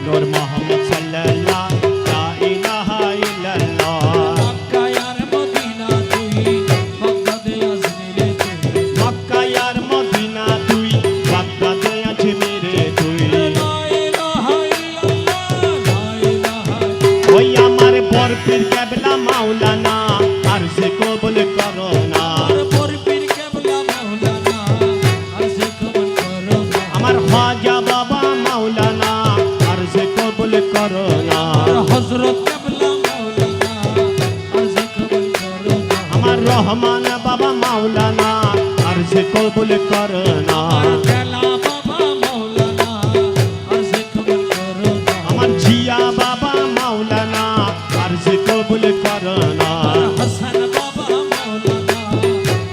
নূর মোহাম্মদ সাল্লাল্লাহ লা ইলাহা ইল্লাল্লাহ মক্কা আর মদিনা তুই বাগদাদে আজমিরে তুই মক্কা আর মদিনা তুই বাগদাদে আজমিরে তুই লা ইলাহা ইল্লাল্লাহ লা ইলাহা ওই আমার বরপীর কেবলা মাওলানা আর সে কবুল করো না আর পরপীর কেবলা মাওলানা আর সে কবুল করো না আমার খাজা বাবা মাওলানা আর সে কবুল করো না আর হযরত কেবলা মাওলানা আর সে কবুল করো না আমার রহমান বাবা মাওলানা আর সে কবুল করো না আর তেলা বাবা মাওলানা আর সে কবুল করো না আমার জিয়া বাবা মাওলানা আর সে কবুল করো না আর হাসান বাবা মাওলানা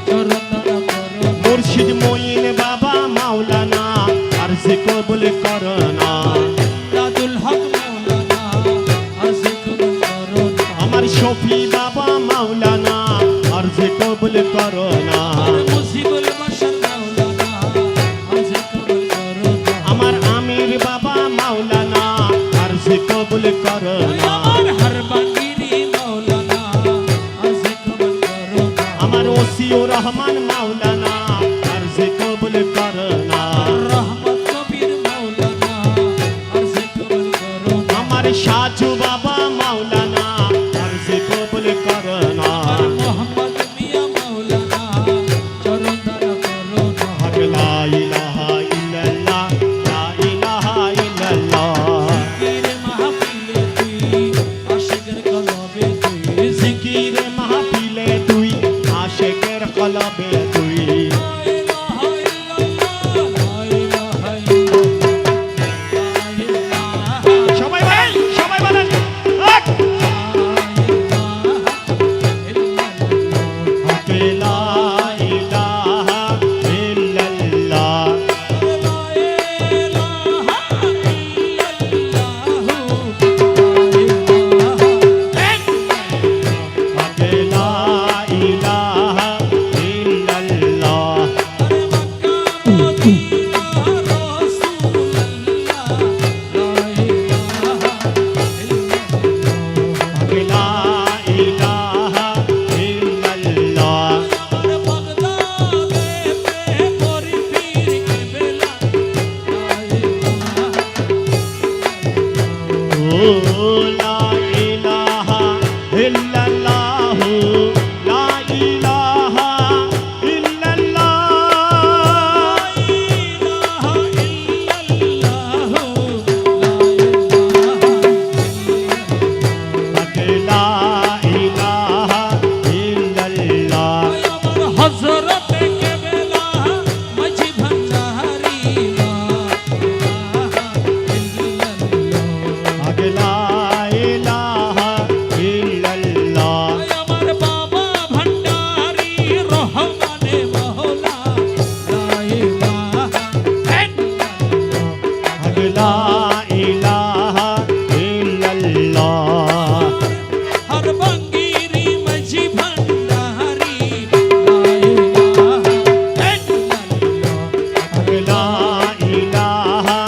চরণ করো না মুর্শিদ মঈন বাবা মাওলানা আর সে কবুল করো না দাদুল হক মাওলানা আর সে কবুল করো না আমার শফি বাবা মাওলানা আর সে কবুল করো না আর মুজিবুল বাশার মাওলানা আর সে কবুল করো না আমার আমির বাবা মাওলানা আর সে কবুল করো না আমার হরবাগিরি মাওলানা আর সে কবুল করো না আমার ওসিউর রহমান মাওলানা আর সে কবুল করো না রহমত কবির মাওলানা আর সে কবুল করো না আমার সাজু বাবা মাওলানা আর সে কবুল করো না আর মোহাম্মদ মিয়া মাওলানা চরণ করো না লা ইলাহা ইল্লাল্লাহ লা ইলাহা ইল্লাল্লাহ জিকির মাহফিলে তুই আশিকের কলবে তুই জিকির মাহফিলে তুই আশিকের কলবে তুই লা ইলাহা ইল্লাল্লাহ লা ইলাহা ইল্লাল্লাহ সবাই বলেন সবাই বলেন এক লা ইলাহা ইল্লাল্লাহ লা ইলাহা ইল্লাল্লাহ লা ইলাহা ইল্লাল্লাহ ও লা ইলাহা ইল্লাল্লাহ লা ইলাহা ইল্লাল্লাহ লা ইলাহা ইল্লাল্লাহ হযরত কেবলা মাঝি ভান্ডারি লা ইলাহা ইল্লাল্লাহ আমার বাবা ভান্ডারি রহমানে মহলা লা ইলাহা লা ইলাহা ইল্লাল্লাহ হর বাঙ্গিরি মাঝি ভান্ডারি লা ইলাহা লা ইলাহা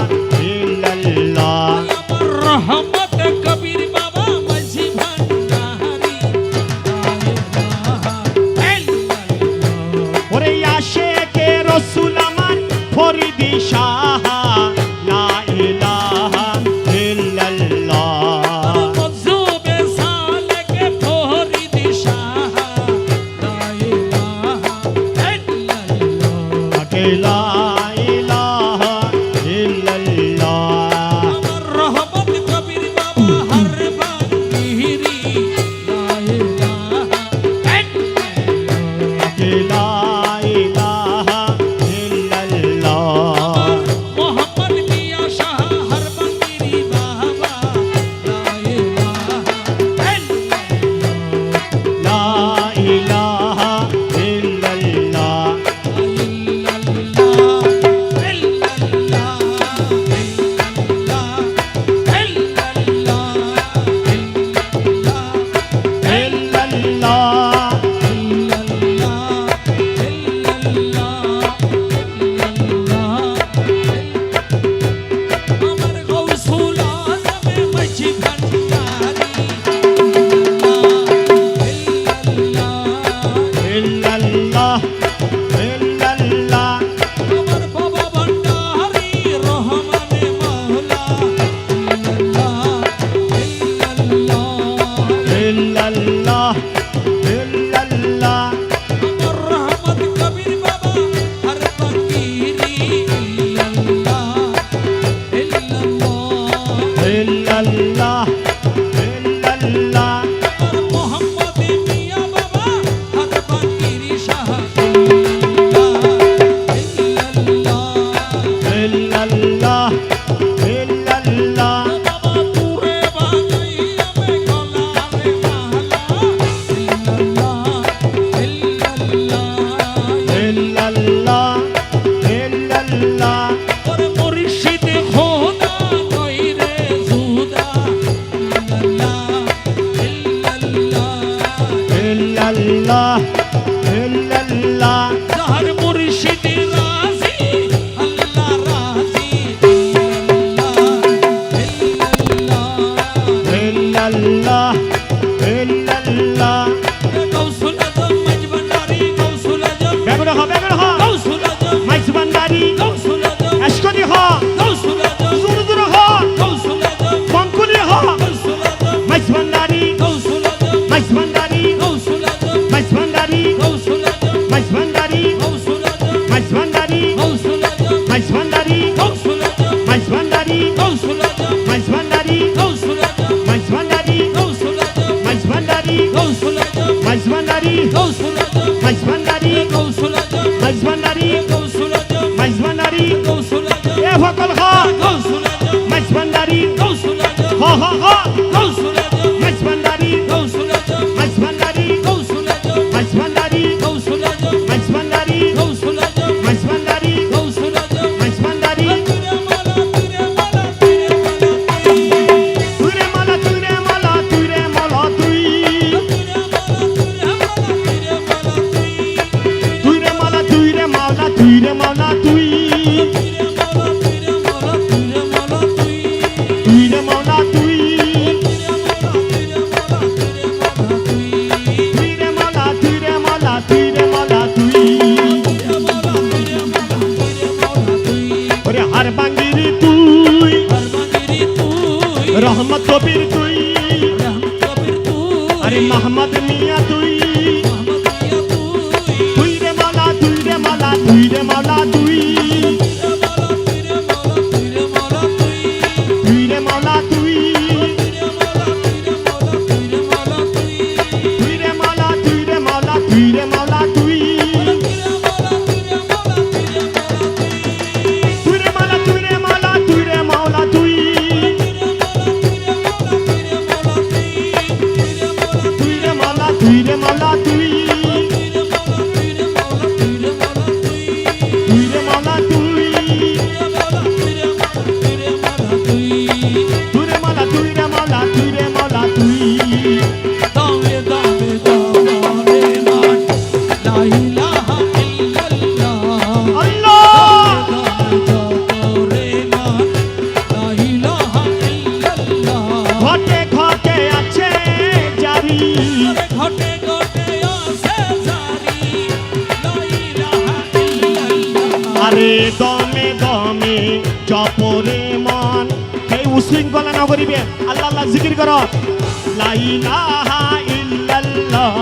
ইল্লাল্লাহ আমার রহমত কবির বাবা মাঝি ভান্ডারি লা ইলাহা ওরে আশেকে রসুল আমার ফরিদি শাহ লা ইলাহা ইল্লাল্লাহ মজুবে সালেকে ফরিদি শাহ লা ইলাহা ইল্লাল্লাহ লা ইলাহা ইল্লাল্লাহ আমার রহমত কবির বাবা হর বাঙ্গিরি লা ইলাহা ইল্লাল্লাহ লা ইলাহা ইল্লাল্লাহ মোহাম্মদ মিয়া শাহ হর বাঙ্গিরি বাবা লা ইলাহা ইল্লাল্লাহ লা ইলাহা ইল্লাল্লাহ ইল্লাল্লাহ রে মাওলা তুই, তুই রে মাওলা, তুই রে মাওলা, তুই রে মাওলা, তুই তুই রে মাওলা তুই, তুই রে মাওলা, তুই রে মাওলা, তুই রে মাওলা তুই, ওরে হার বাঙ্গিরি তুই, রহমত কবির তুই, আরে মোহাম্মদ মিয়া তুই, তুই রে মাওলা, তুই রে মাওলা, তুই রে মাওলা তুই, তুই রে মাওলা তুই, তুই রে মাওলা, তুই রে মাওলা, তুই রে মাওলা তুই, তুই রে মাওলা, তুই রে মাওলা, তুই রে মাওলা তুই, তুই রে মাওলা, তুই রে মাওলা তুই, তুই রে মাওলা তুই, তুই রে মাওলা, তুই রে মাওলা, তুই রে মাওলা তুই, আল্লাহ ঘটে ঘটে আছে জারি, ঘটে ঘটে আসে জারি লা ইলাহা ইল্লাল্লাহ আরে দমে দমে জপরে মন, এই উশৃঙ্খলা না করিবে, আল্লাহ আল্লাহ জিকির কর, লা ইলাহা ইল্লাল্লাহ,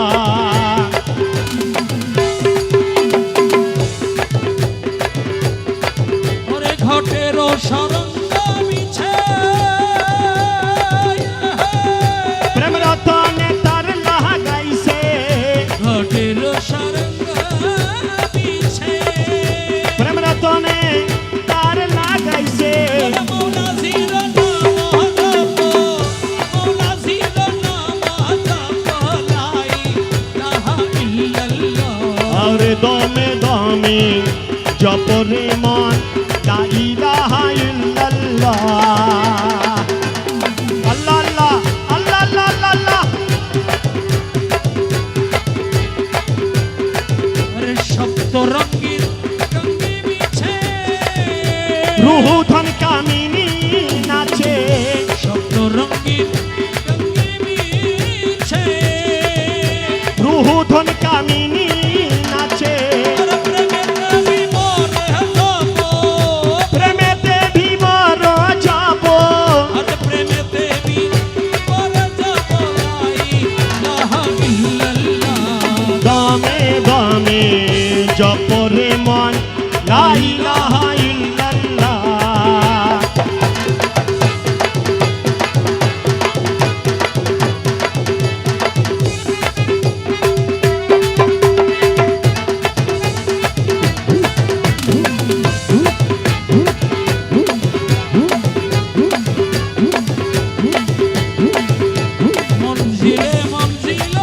ওরে ঘটের সরঙ্গ মিছে প্রেম রতনে তার লাগাইছে, ঘটের সরঙ্গ মিছে প্রেম রতনে তার লাগাইছে, মৌলা জির নাম জপ মৌলা জির নাম জপ লা ইলাহা ইল্লাল্লাহ আরে দমে দমে জপরে মন, লা ইলাহা ইল্লাল্লাহ, আল্লাহ আল্লাহ আল্লাহ আল্লাহ আল্লাহ আল্লাহ, আরে সপ্ত রঙিন রঙে মিছে রুহু ধন কামিনী নাচে, সপ্ত রঙিন রঙে মিছে রুহু ধন কামিনী নাচে, আরে প্রেমের নবী মোরে জপ প্রেমেতে ভিবর যাব, আরে প্রেমে দেবী মোরে জপ লা ইলাহা ইল্লাল্লাহ দমে দমে জপরে মন, লা ইলাহা ইল্লাল্লাহ, মঞ্জিলে মঞ্জিল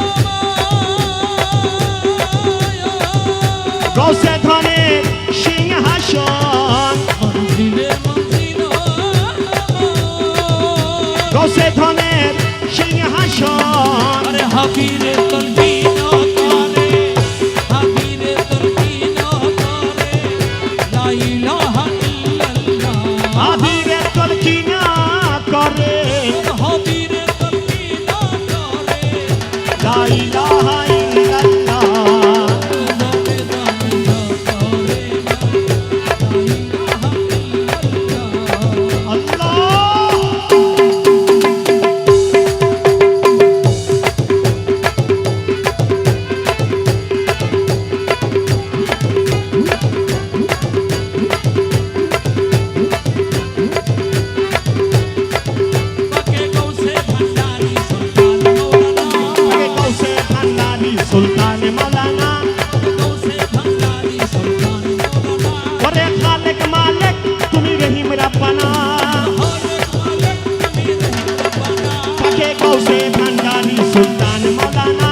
গৌসে ধনের সিংহাসন, মঞ্জিলে মঞ্জিল গৌসে ধনের সিংহাসন, আরে হাবিরে তোর দিন করে হাবিরে তোর দিন করে লা ইলাহা ইল্লাল্লাহ আদিরে তলকিনা করে, হাবিরে তোর দিন করে লা ইলাহা ইল্লাল্লাহ, দমে দমে করে লা ইলাহা ইল্লাল্লাহ আল্লাহ পাকে গৌসে ভান্ডারি সুলতান মৌলানা আগে গৌসে ভান্ডারি সুলতান মাওলানা, গৌসে ভান্ডারি সুলতান মৌলানা ওরে খালেক মালিক তুমি রহিম রাব্বানা, হরে মালিক তুমি রহিম রব্বানা আগে গৌসে ভান্ডারি সুলতান মাওলানা,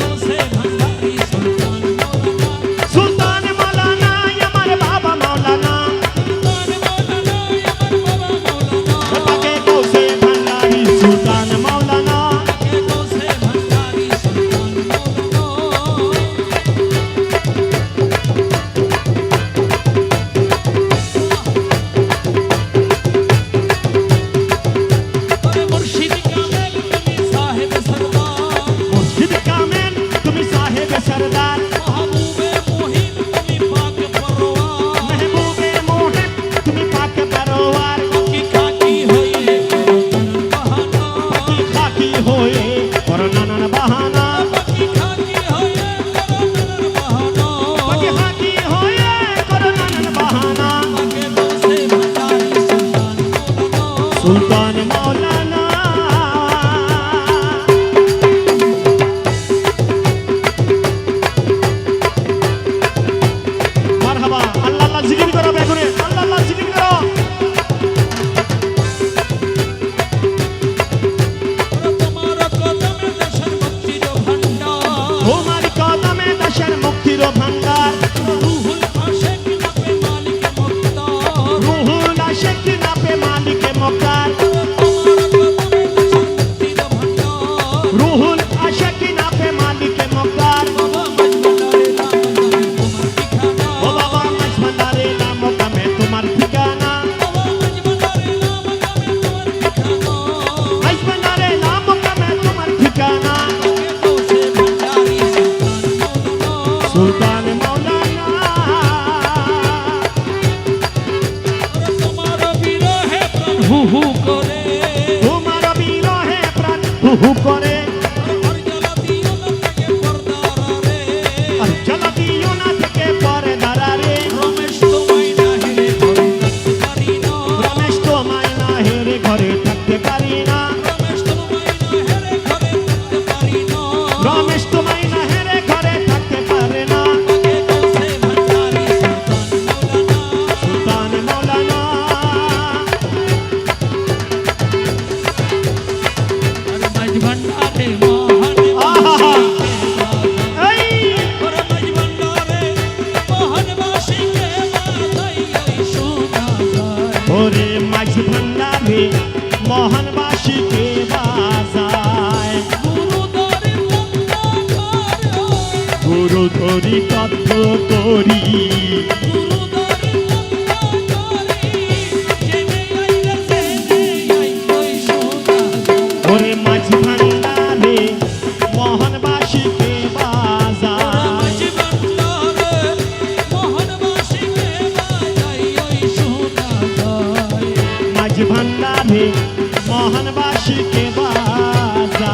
গৌসে ভান্ডারি সুলতান মৌলানা সুলতান মাওলানা আমার বাবা মাওলানা, আগে গৌসে ভান্ডারি সুলতান মাওলানা, হু হু করে তোমার বিরহে প্রাণ হু হু করে আর জ্বালা দিও না থেকে পর্দার রে আর জ্বালা দিও না থেকে পরে দাঁড়ারে রমেশ তোমায় না হেরে ঘরে থাকতে পারি না রমেশ তোমায় না হেরে ঘরে থাকতে পারি না রমেশ তোমায় না হেরে ঘরে থাকতে পারি না রমেশ তোমায় না হেরে ঘরে থাকতে পারে না আগে বলছে ভান্ডারি সুলতান মাওলানা সুলতান মৌলানা আর মাঝ ভান্ডারে মহান আহা! বাসিকে এই আর মাঝ ভান্ডারে মহান বাসিকে বাজাই ওই শোনা যায় ওরে মাঝ ভান্ডারে মোহনবাসীকে বাজায় গুরুদারে বন্দা করে গুরু ধরি তত্ত্ব করি গুরুদারে বন্দা করে জেনে আইলে জেনে আই ওই শোনা যায় ওরে মাঝ ভান্ডারে মোহনবাসীকে বাজায় মাঝ ভান্ডারে মহান বাসিকে বাজাই ওই শোনা যায় মাঝ ভান্ডারে মোহনবাসীকে বাজায়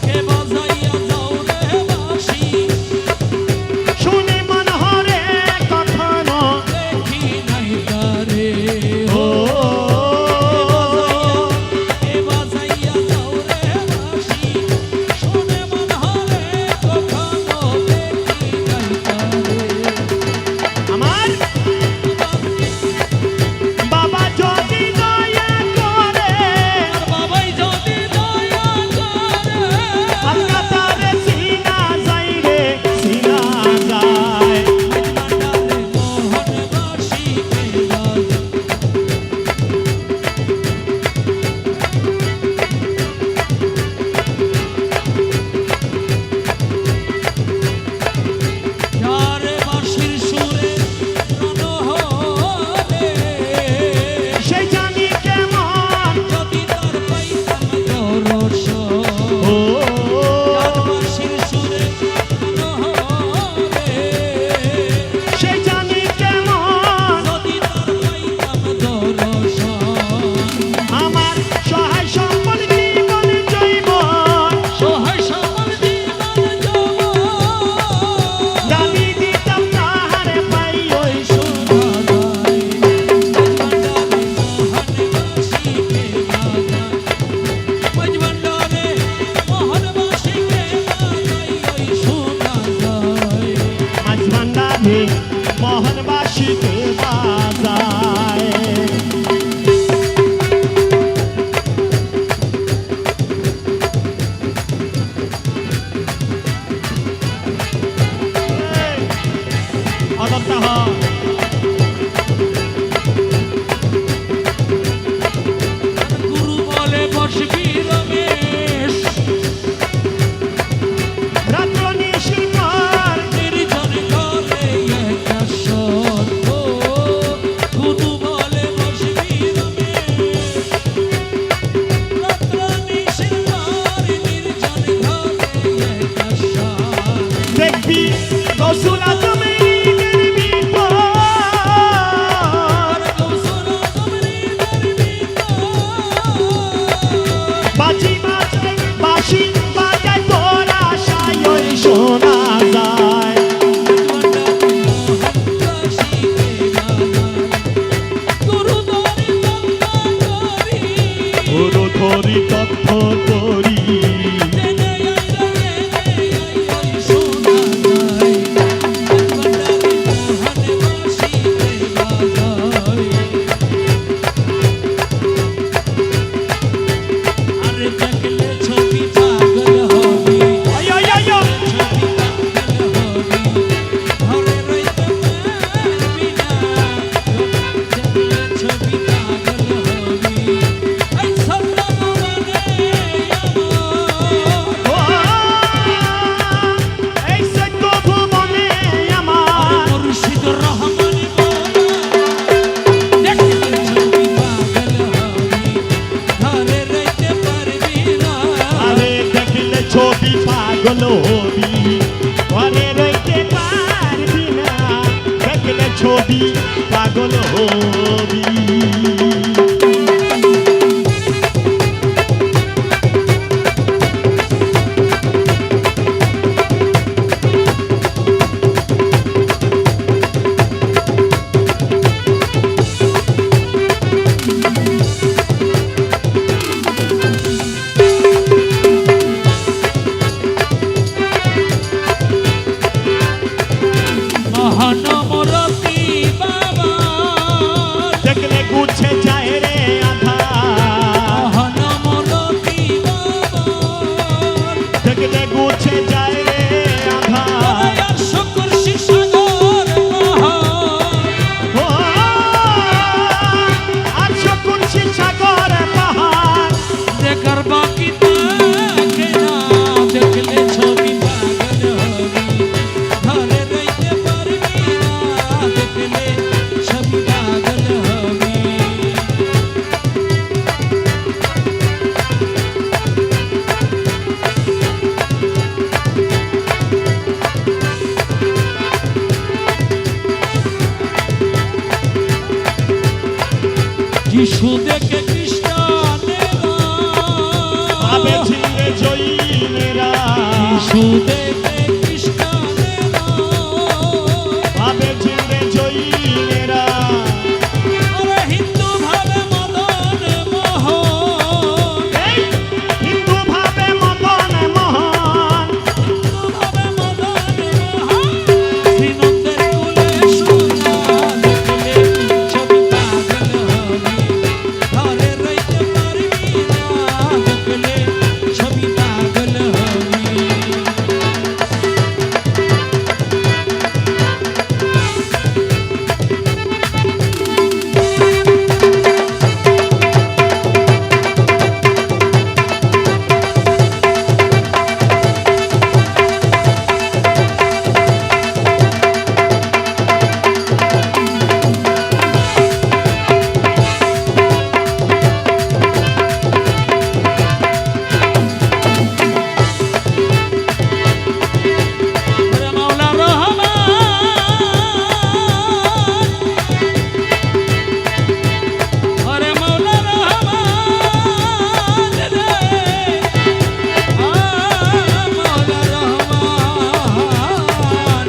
কে বাজাইয়া যাও রে বাসি শুনে মন হরে কখনো দেখি নাই তারে ও কে বাজাইয়া যাও রে বাসি শুনে মন হরে কখনো দেখি নাই তারে আমার বাবা যদি দয়া করে আর বাবাই যদি দয়া করে আল্লাহ তারে সিনা যায় রে সিনা যায় ভান্ডারে মোহন বাসিকে বাজাই যারে বাঁশির সুরে প্রাণহরে সে জানি কেমন যদি তার পাইতাম দর্শন ও যার বাঁশির সুরে প্রাণহরে সে জানি কেমন যদি তার পাইতাম দর্শন আমার সহায় সম্বল জীবন জৈবন সহায় সবল জীবন যৌবন গালি দিতাম তাহারে পাই ওই শোনা যায় ভান্ডারে মোহন বাসিকে বাজাই ভান্ডারে মোহন বাসিকে বাজাই ওই শোনা যায় মাঝ ভান্ডারে মোহনবাসীকে বাজায় অদত্তা হয় গুরু বলে বসবি রমেশ রাত্র নিশিকর নির্জন ঘরে একা সত্য গুরু বলে বসবি রমেশ রাত্র নিশির পর নির্জন ঘরে একা সত্য দেখবি রসুল আজমের বিপদ শিশু দেখে খ্রিস্টানেরা ভাবে ঝিরে জৈনেরা শিশু দেখে খ্রিস্টানেরা ভাবে ঝিরে জৈনেরা আরে হিন্দু ভাবে মদন মোহন এই হিন্দু ভাবে মদন মোহন হিন্দু ভাবে মদন মোহন শ্রীনন্দের কুলে সোনা দেখলে ছবি পাগল হবি ঘরে রইতে পারবি না দেখলে ছবি পাগল হবি ওরে মাওলা রহমান ওরে মাওলা রহমান রে মাওলা রহমান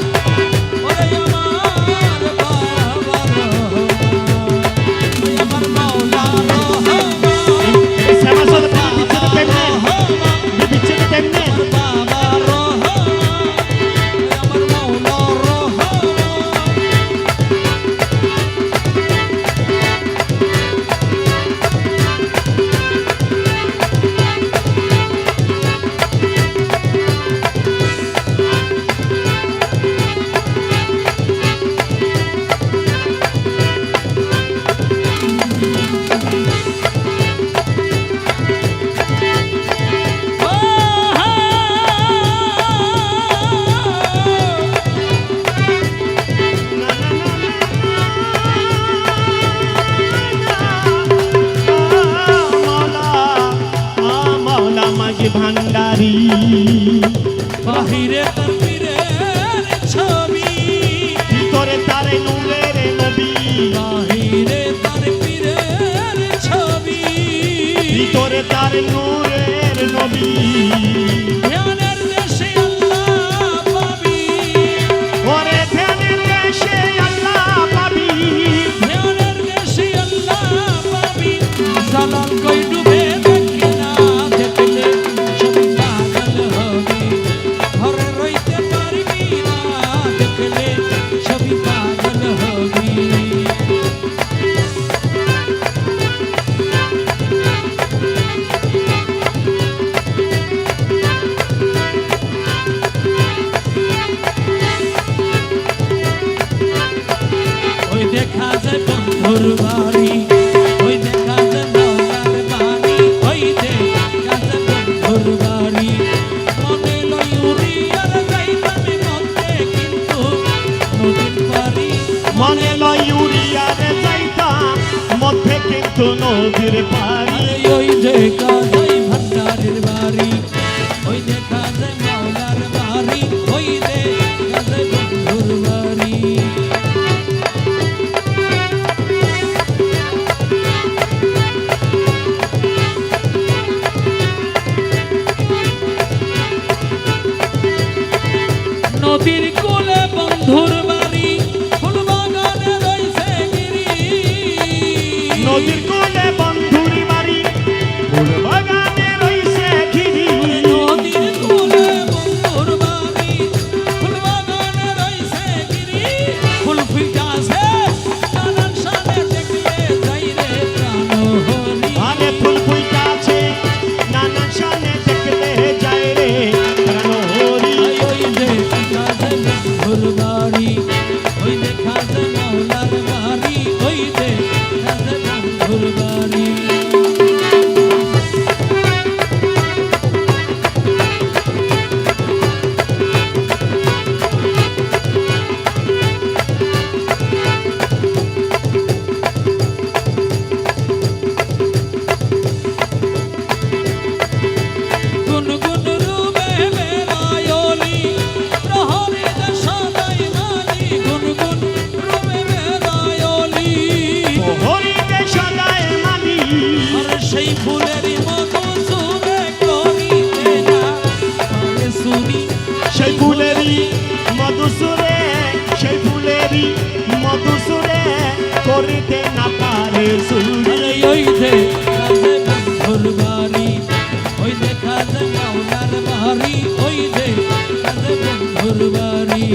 ওরে আমার বাবা রহমান আমার মাওলা রহমান শ্যামা সদর বিচ্ছেদ তেমনি বাবা রহমান আমার মাওলা রহমান মাওলা মাঝি ভান্ডারি বাহিরে তার পীরের ছবি ভিতরে তারে নূরের নবী বাহিরে তার পীরের ছবি ভিতরে তার নূরের নবী ধ্যানের দেশে আল্লাহ পাবি ওরে ধ্যানের দেশে আল্লাহ পাবি ধ্যানের দেশে আল্লাহ পাবি জালাল কই ডুবে দেখি না দেখলে ছবি পাগল হবি ঘরে রইতে পারবি না দেখলে ছবি পাগল হবি ওই দেখা যায় বন্ধুর বাড়ি ওই দেখা যায় মাওলার বাড়ি ওই দেখা যায় বন্ধুর বাড়ি মনে লই উড়িয়ার যাইতামে মধ্যে কিন্তু নদীর পারি মনে লয় উড়িয়ারে যাইতাম মধ্যে কিন্তু নদীর পারি আরে ওই দেখা যায় ভান্ডারের বাড়ি ওই দেখা যায় মাওলার বাড়ি ওই দেখা যায় বন্ধুর বাড়ি নদীর কোলে বন্ধুর বাড়ি ফুল বাগানে রইছে গিরি নদীর কোলে বন্ধুর বাড়ি ফুল বাগানে রইছে ঘিরি নদীর কোলে বন্ধুর বাড়ি ফুল বাগানে রইছে গিরি ফুল ফুইতাছে নানান সানে দেখলে যাই রে প্রাণহরি আরে ফুল ফুইতাছে নানান শানে দেখলে যায় রে প্রাণহরি ওই যে বন্ধুর বাড়ি সুরে করিতে না পারে সুরে আরে ওই দেখা যে বন্ধুর বাড়ি ওই দেখা যে মাওলার বাড়ি ওই দেখা যে বন্ধুর বাড়ি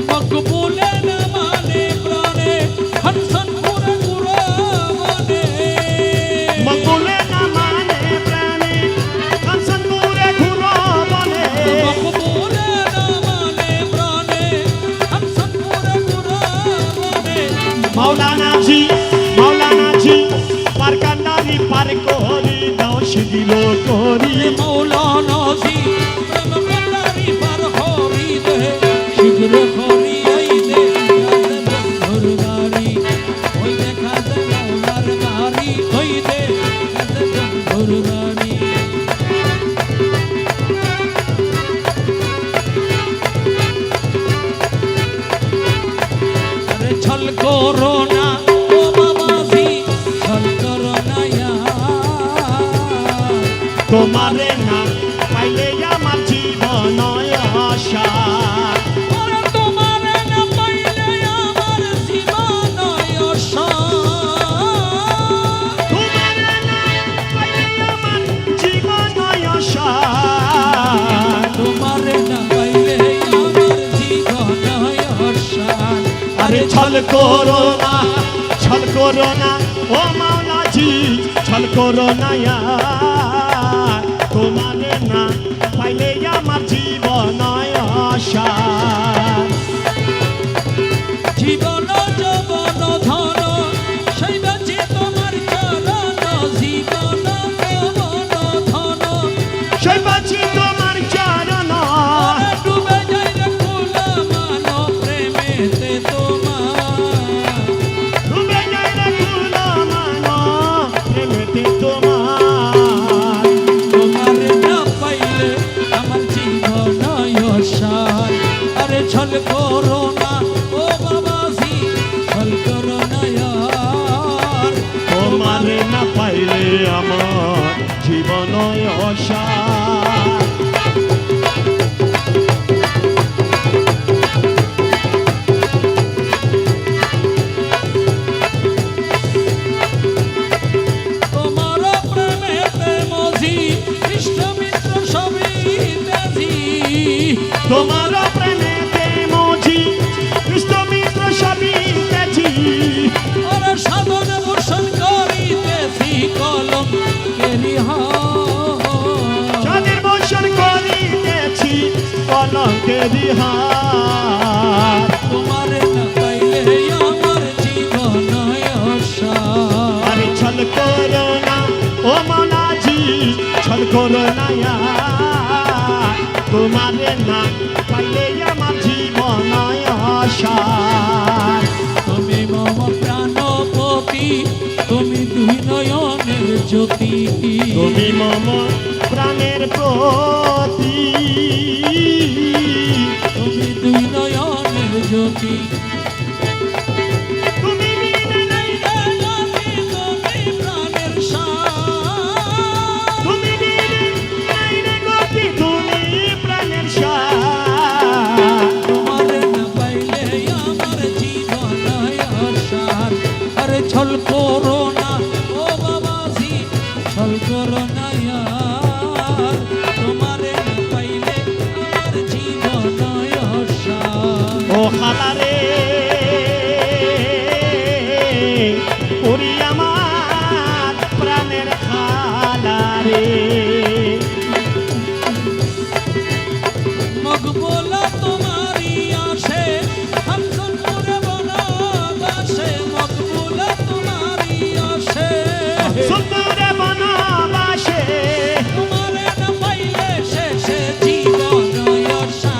মকবুলে না মানে প্রাণে হনসন পুরে পুরো মানে মকবুলে না মানে প্রাণে হনসন পুরে ঘুরো বনে মকবুলে না মানে প্রাণে হনসন পুরে পুরো মানে মাওলানা জি পার কান্ডারি পার করি দাও শিদিল করি মৌলানা জি প্রেম কান্ডারি পার হরি দে শীঘ্র হরি আই দে বন্ধুর বাড়ি ওই দেখা যে মাওলার বাড়ি ওই দেখা যে বন্ধুর বাড়ি আরে ছল করো না ও বাবাজি ছল করো না তোমারে না পাইলে আমার জীবন আশা ওরে তোমারে না পাইলে আমার জীবন আশা তোমারে না পাইলে আমার জীবন আশা তোমারে না পাইলে আমার জীবন আশা আরে ছল করো না ও মাওলাজি ছল করো না তোমারে না পাইলে আমার জীবন আশা জীবন যৌবন ধন সেই বাঁচি তোমার চরণ জীবন যৌবন ধন সেই বাঁচি তোমার চরণ ডুবে যাই রে ফুল মান প্রেমেতে তোমার ডুবে যায় রে ফুল মানো প্রেমেতে তোমার তোমারে না পাইলে আমার জীবন আশায় আরে ছল করো না ও বাবাজি ছল করো না আর তোমারে না পাইলে আমার জীবন আশা তোমার প্রেমেতে মজি ইষ্ট মিত্র সবই তেজি তোমার প্রেমেতে মজি কৃষ্ণ মিত্র সবই তেজি ওরে সাধন ভূষণ করিতেছি কলম কেরি যাদের বর্ষণ করিতেছি কলঙ্কেরি হাত তোমারে না পাইলে আমার জীবন আশা আরে ছল করো না ও মাওলাজি ছল করো না তোমারে না পাইলে আমার জীবন আশা তুমি মম প্রাণপতি তুমি দুই নয়নের জ্যোতি তুমি মম প্রাণের প্রতি তুমি দুই নয়নের জ্যোতি তুমি বিনে নাই তুমি প্রাণের সার তুমি বিনে নাই রে গতি তুমি প্রাণের সার তোমারে না পাইলে আমার জীবন আশার আরে ছল করো না ও বাবাজি ছল করো না আর তোমারে না পাইলে আমার জীবন আশা ও খালারে ওরি আমার প্রাণের খালারে মকবুলা তোমারি আসে হামসন পুরে বনবাসে মকবুলা তোমারি আসে সুন্দরে বনবাসে তোমারে না পাইলে শেষে জীবন আশা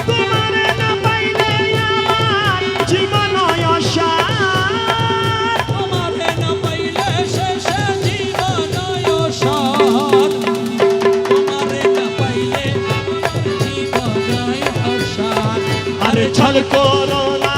তোমারে না পাইলে আমার জীবন আশা তোমারে না পাইলে শেষে জীবন আশা তোমারে না পাইলে জীবন আশা আরে ছল করো না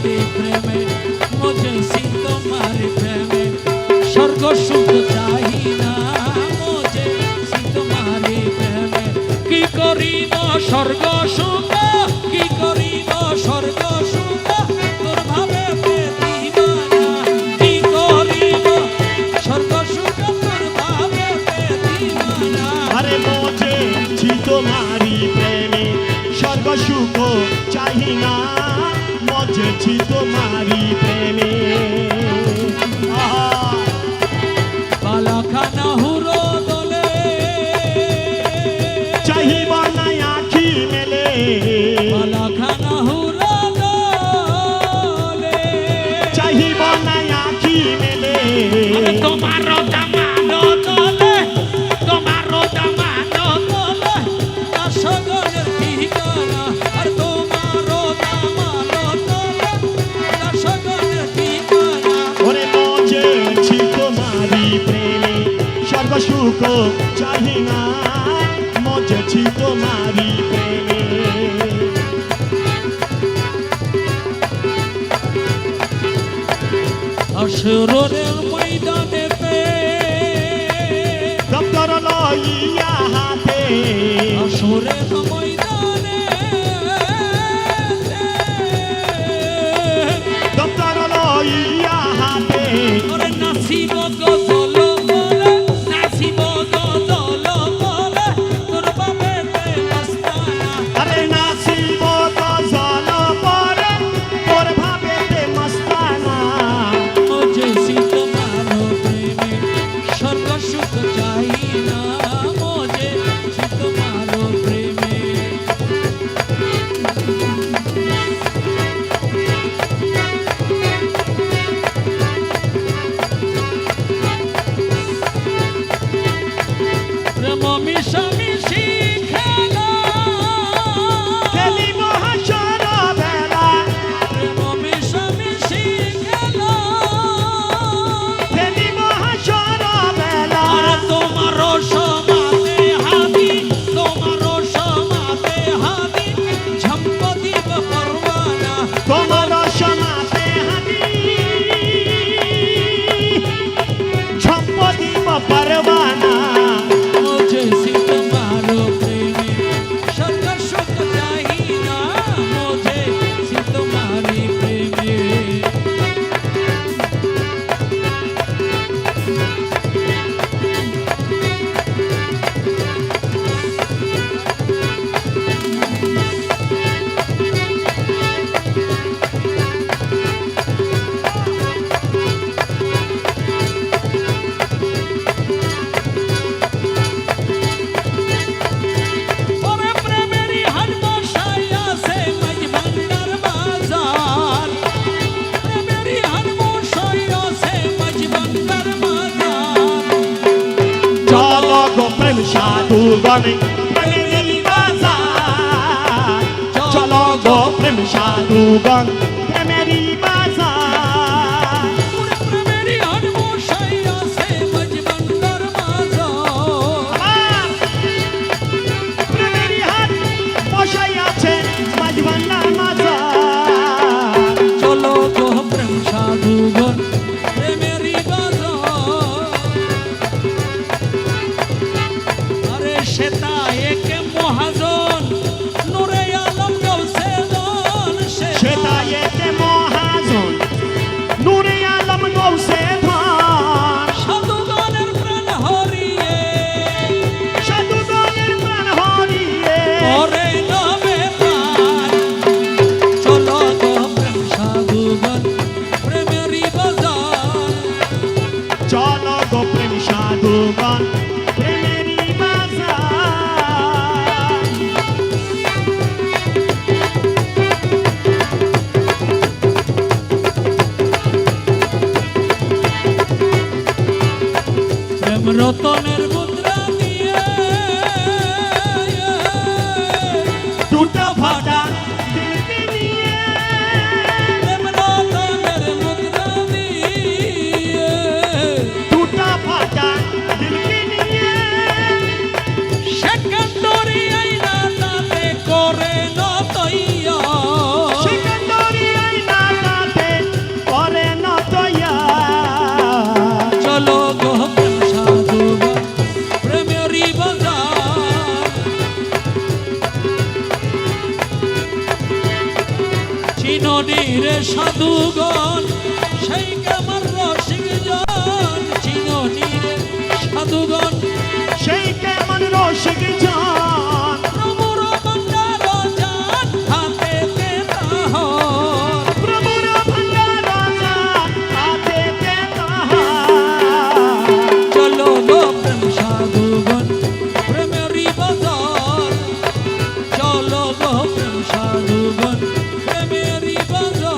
तुम्हारे प्रेम मुझे सी तुम्हारे प्रेम स्वर्ग सुख चाहिए ना मुझे सी तुम्हारे प्रेम की करी ना स्वर्ग सुख की करी ना स्वर्ग सुख তোর ভাবে দিবানা কি করি না স্বর্গ সুখ তোর ভাবে দিবানা अरे मोजे छी तुम्हारी प्रेमे स्वर्ग सुख चाहिए ना मोजे छी तुम्हारी प्रेमे आहा বালাখানা হুরো দলে चाहिए बना आँखी मेले বালাখানা হুরো দলে चाहिए बना आँखी मेले তোমারও দামানো দলে তোমারও দামানো দলে দাসগণের ঠিকানা আর তোমারও দামানো দলে দাসগণের ঠিকানা ओरे मोजे छी तुम्हारी प्रेमे स्वर्ग सुख चाहिए ना मोजे छी तुम्हारी प्रेमे আসরের ময়দানেতে दफ्तर लइया हाथे আসরের ময়দানে दफ्तर लइया हाथे ওরে নাচিব গজল বলে নাচিব গজল বলে তোর বাপেতে মস্তানা अरे नासिब गजल परे तोर भावेते मस्ताना मुझे सी तुम्हारो प्रेमे स्वर्ग सुख चाहिए ना मुझे सी तुम्हारो प्रेमे প্রেম মিশামিশি খেলা খেলি মহাশর বেলা প্রেম মিশামিশি খেলা খেলি মহাশর বেলা আর তোমারও সমাতে হাবি তোমারও সমাতে হাবি ঝম্পদিব পরওয়ানা তোমার সমাতে হানি ঝম্পদিব পরবানা मुझे सी तुम्हारो प्रेमे स्वर्ग सुख चाहिए ना मुझे सी तुम्हारी प्रेमे ওরে প্রেমেরই হাট বসাই আছে মাঝভান্ডার বাজার প্রেমেরই হাট বসাই আছে মাঝভান্ডার বাজার চলো গো প্রেম সাধুগণে প্রেমের বাজার চলো গো প্রেম সাধুগণ প্রেমের বাজার ওরে প্রেমেরই হাট বসাই আছে মাঝভান্ডার বাজার প্রেমের হাত বসাই আছে মাঝবান্ডার মাজার চলো গো প্রেম সাধুগণ প্রেমেরই বাজার আরে সেটা একে মহাজন নূরে আলম গৌসে দন সেটা এতে মহাজন নূরে আলম গৌসে ধন সাধুগণের প্রাণ হরিয়ে সাধুগণের প্রাণ হরিয়ে পরে নবে পার চলো গো প্রেম সাধুগণ প্রেমেরই বাজার চলো গো প্রেম সাধুগণ প্রেমের বাজার প্রেম রতনের মুদ্রা দিয়ে টুটা ফাটা দিলকে নিয়ে প্রেম রতনের মুদ্রা দিয়ে টুটা ফাটা দিলকে নিয়ে সেকেন্ডরি আইনা তাতে করে নতইয়া সেকেন্ডারি আইনা রে সাধুগণ সেই কেমন রসিক জন চিননি রে সাধুগণ সেই কেমন রসিক জন প্রভুর ভান্ডার জান হাতেতে তাহার প্রভুর ভান্ডার জান হাতেতে তাহার চলো গো প্রেম সাধুগণ প্রেমেরই বাজার চলো গো প্রেম সাধুগণ প্রেমেরই বাজার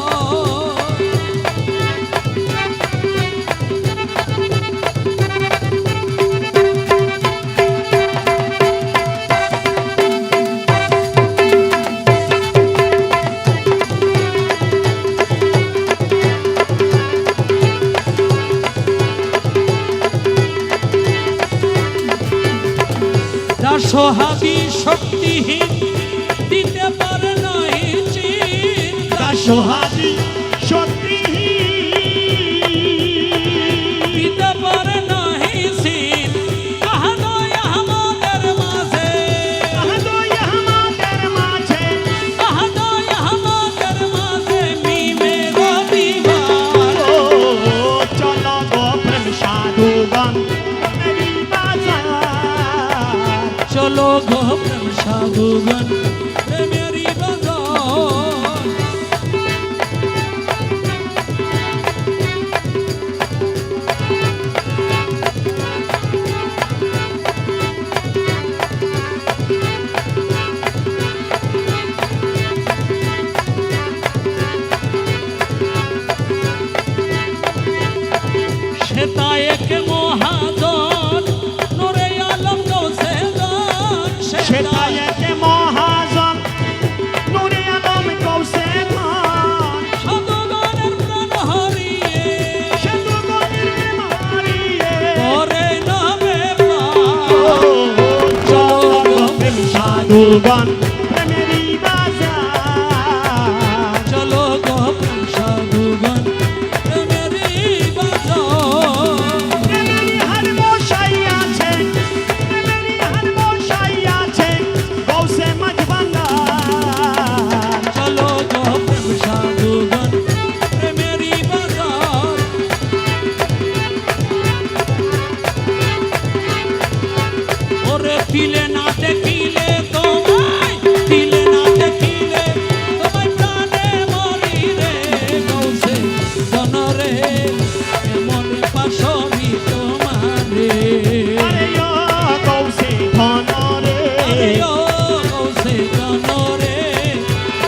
দাসহাদি শক্তিহীন দিতে পারে নাই চিন দাসহাদি সত্যি দিতে পারে নাই চিন কাহাদয় আমাদের মাঝে কাহাদয় আমাদের মাঝে কাহাদয় আমাদের মাঝে মিমে রবিবার ও চলো গো প্রেম সাধুগণ মেরি বাজার চলো গো প্রেম সাধুগণ প্রেমেরই বাজার শ্বেতায়েক মহাজন নূরে আলম গৌসে গান শ্বেতায়েক মহাজন নূরে আলম কৌশে ধান সাধুগণের প্রাণ হারিয়ে সাধুগণের প্রেম হারিয়ে করে নামে ও চলো গো প্রেম সাধুগণ প্রেমেরি বাজার চলো গো প্রেম সাধুগণ প্রেমেরই বাজার প্রেমেরি হার বসাই আছে প্রেমেরি হার বসাই আছে কৌশে মজবান্দার চলো গো প্রেম সাধুগণ প্রেমেরই বাজার ওরে দিলে না দেখিলে তোমায় দিলে না দেখিলে তোমায় প্রাণে মরি রে গৌসে জনরে মনে পাশরি তোমারে আরে ও কৌশে ধনরে আরে ও গৌসে জনরে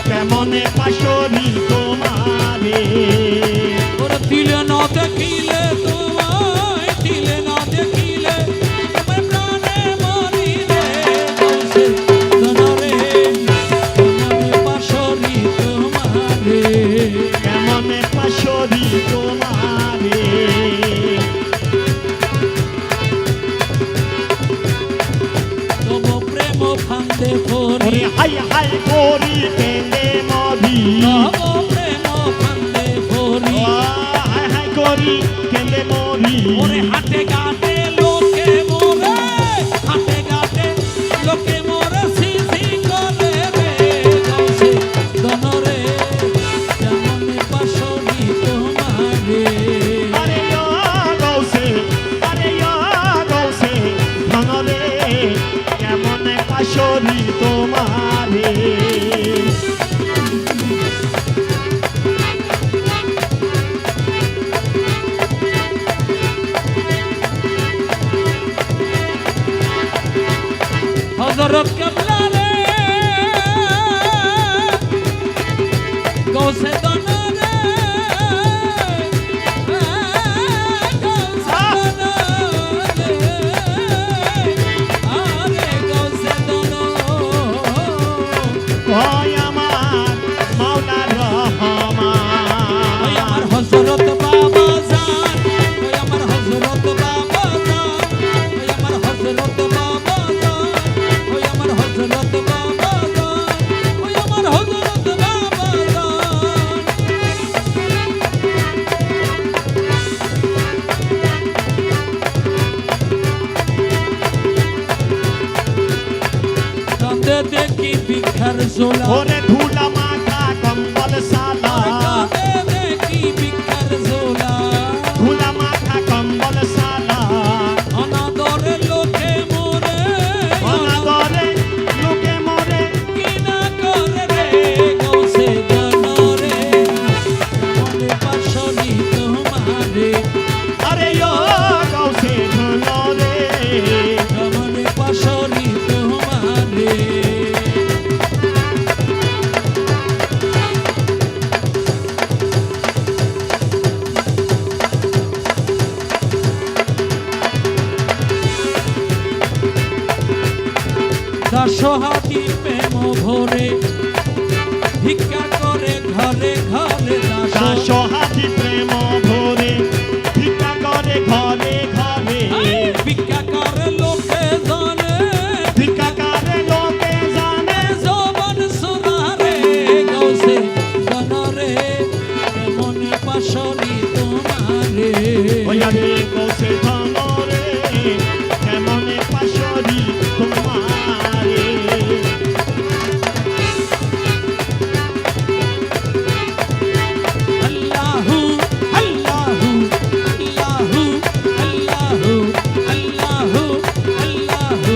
কেমনে পাশরি তোমারে ওরে দিলে না দেখিলে তোমায় দিলে না দেখিলে তোমায় প্রাণে মরি রে গৌসে জনরে মনে পাশরি তোমারে কেমনে পাশরি তোমারে তবু প্রেম ফান্দে পড়ি ওরে হাই হাই করি কেলে মরি তবু প্রেম ফান্দে পড়ি ও হাই হাই করি কেলে মরি ওরে হাটে ঘাটে লোকে মরে হাটে ঘাটে লোকে মরে সিসি করে রে গৌসে দনরে যেমন পাশরি তোমারে আরে ও গৌসে ধনরে কেমনে পাশরি তোমারে হযরত কেবলা রে গৌসে দনরে গৌসে দনরে আরে গৌসে দন ওই আমার মাওলা রহমান ওই আমার হযরত বাবা জান ওই আমার হযরত বাবা জান ওই আমার হযরত বাবা জান ওই আমার হযরত বাবা জান ওই আমার হযরত বাবা জান চাঁদে দেখি ভিক্ষার ঝোলা ওরে ধুলা মাথা কম্বল সালা সোহাগী প্রেম ভরে ভিক্ষা করে ঘরে ঘরে দাস সোহাগী প্রেম ভরে ভিক্ষা করে ঘরে ঘরে ভিক্ষা করে লোকে জানে ভিক্ষা করে লোকে জানে জবান সোনারে গৌসে গনরে মনে পাশরি তোমারে ওয়া রে গৌসে ধনরে কেমনে পাশরি তোমারে আল্লাহু আল্লাহু আল্লাহু আল্লাহু আল্লাহু আল্লাহু আল্লাহু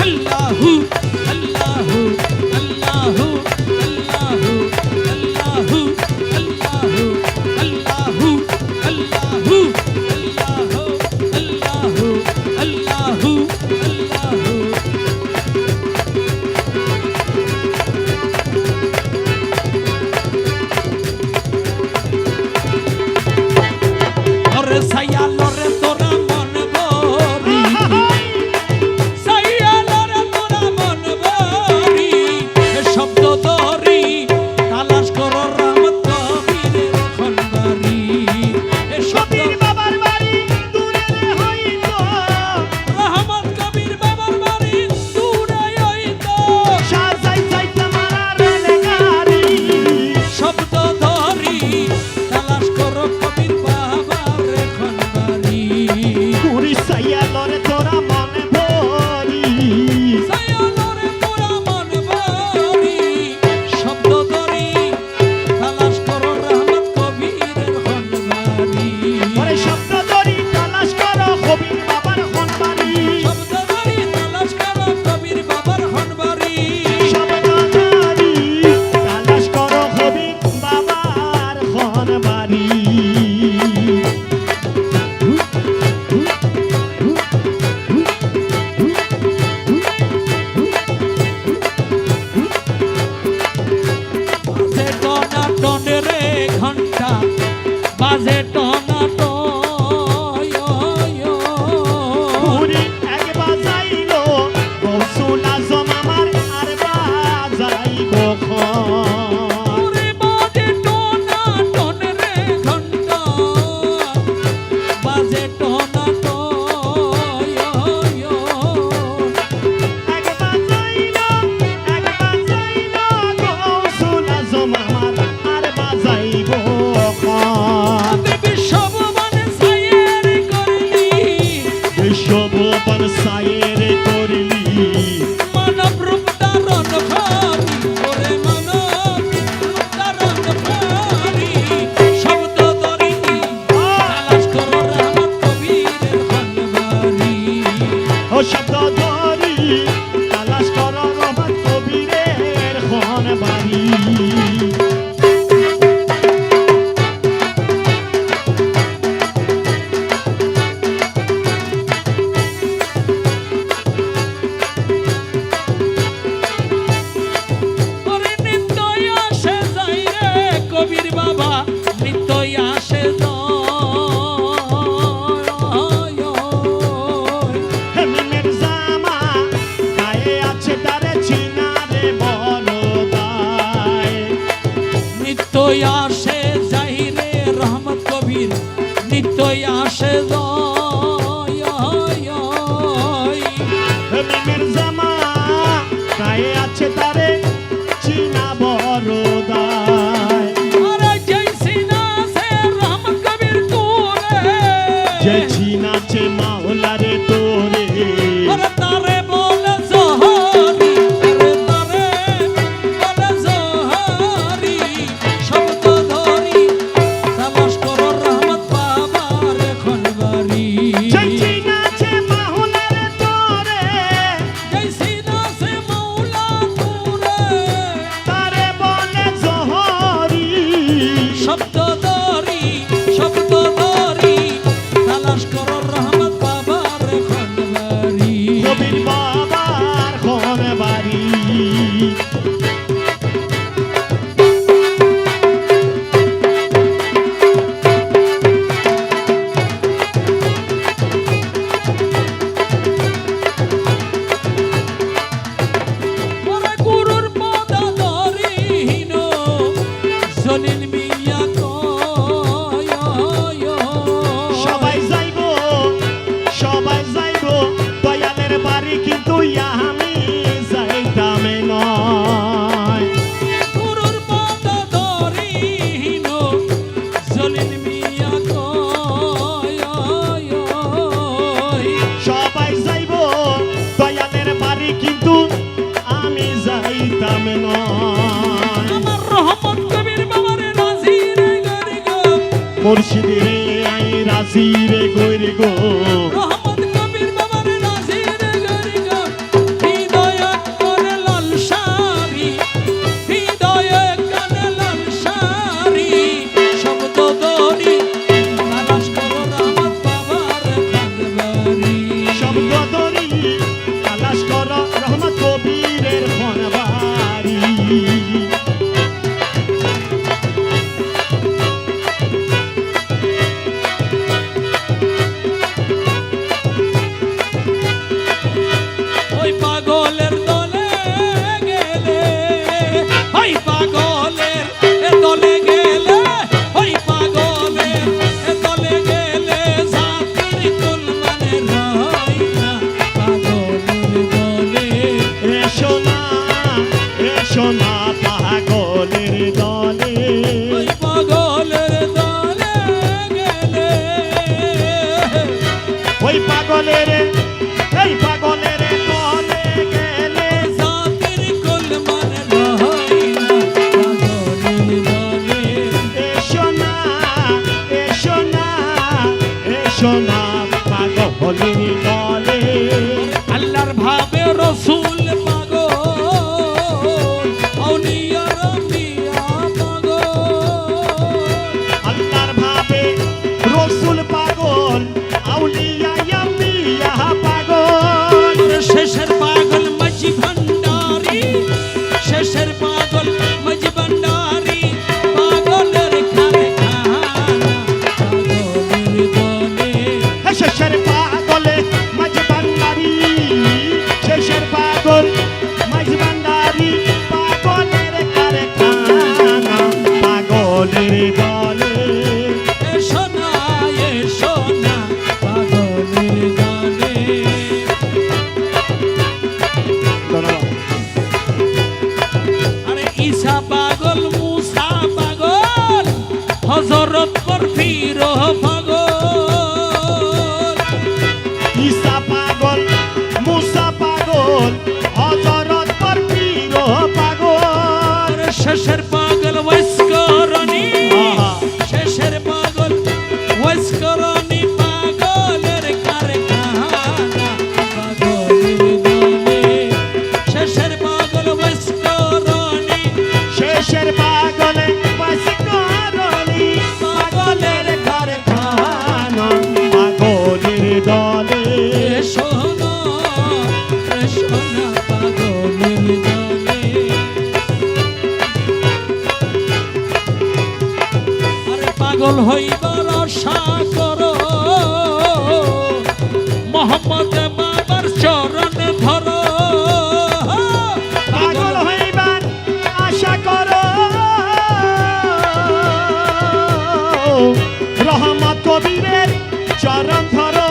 আল্লাহু আল্লাহু আল্লাহু আল্লাহু আল্লাহু আল্লাহু আল্লাহু আল্লাহু আল্লাহু আল্লাহু ওরে সাইয়া লরে তোরা মন ভরি সাইয়া লরে তোরা মন ভরি এ শব্দ ধরি তালাশ করো রহমত কবিরের খনবারি এ শব্দ কবির বাবার বাড়ি দূরে হইতো রহমত কবির বাবার বাড়ি দূরে হইতো সাজাই যাইতে মারার লেগারি শব্দ ধরি তালাশ করো কবির বাবার খনবারি পুরি সাইয়া লরে তোরা মনে ভরি সাইয়া লরে তোরা মন ভরি শব্দ ধরি তালাশ করো রহমত কবিরের খনবারি ওরে শব্দ ধরি তালাশ করো কবির বাবার খনবাড়ি শব্দ ধরি তালাশ করো কবির বাবার খনবারি শব্দ ধরি তালাশ করো কবির বাবার খনবাড়ি বাজে টনা টনে রে ঘন্টা বাজে টনা পুরি এক বাজাইলো গৌসুল আজম আমার আর বাজাইবো খন বাজে টনা টনে রে ঘন্টা বাজে টনা এক বাজাইলো গৌসুল আজম আমার আর বাজাইবো খন বিশ্বভুবন সায়ের করলি বিশ্বভুবন সায়ের করলি মানব রূপ ধারণ করি ওরে মানব রূপ ধারণ করি শব্দ ধরি তালাশ করো রহমত কবিরের খনবারি ও শব্দ ধরি তালাশ করো রহমত কবিরের খনবাড়ি ওরে নিত্যই আসে যাই রে কবির বাবা নিত্যই আসে হেমিমের জামা গায়ে আছে তারে চিনা রে বলদায় নিত্যই আসে যাই রে রহমত কবির নিত্যই আসে হেমিমের জামা গায়ে আছে তারে চিনা বড়দায় আরে জয়সিনা মুর্শিদ রে আই রাজি রে গৈরি গো রহমত কবির বাবার নাজির গরিগো হৃদয়ে করে লাল সারি হৃদয়ে কানে লাল সারি শব্দ দরি তালাশ করো রহমত বাবার খানবাড়ি শব্দ দরি তালাশ কর রহমত কবিরের ফনবাড়ি ওই পাগলের দলে গেলে ওই পাগলের দলে গেলে ওই পাগলের দলে গেলে জাতির কুল মানে রয় না পাগলের দলে এসো না পাগলের দলে ওই পাগলের দলে গেলে ওই পাগলের দলে গেলে জাতির কুল মানে রয় না পাগলের দলে এসো না পাগলের দলে আল্লাহর ভাবে রসুল পাগল আউলিয়ার আম্বিয়া পাগল আল্লাহর ভাবে রসুল পাগল আউলিয়া আম্বিয়া পাগল শেষের পাগল মাঝি ভান্ডারি শেষের পাগল মাঝি ভান্ডারি পাগলের কারখানা পাগলের দলে শেষের পাগলে মাঝ ভান্ডারি শেষের পাগল মাঝ ভান্ডারি পাগলের কারখানা পাগলের দলে এসো না পাগলের দলে আরে ঈসা পাগল মুসা পাগল হযরত বরফির পাগল ঈসা পাগল মুসা পাগল হযরত বরফির পাগল আরে শেষের পাগল ওয়াইসকরণী শেষের পাগল ওয়াইসকরণী পাগলের কারখানা পাগলের দলে শেষের পাগল ওয়াইসকরণী শেষের পাগলে বাসকরণী পাগলের কারখানা পাগলের দলে এসো না পাগলের দলে আরে পাগল হইবার আশা করো মোহাম্মদ বাবার চরণ ধরো পাগল হইবার আশা করো রহমত কবিরের চরণ ধরো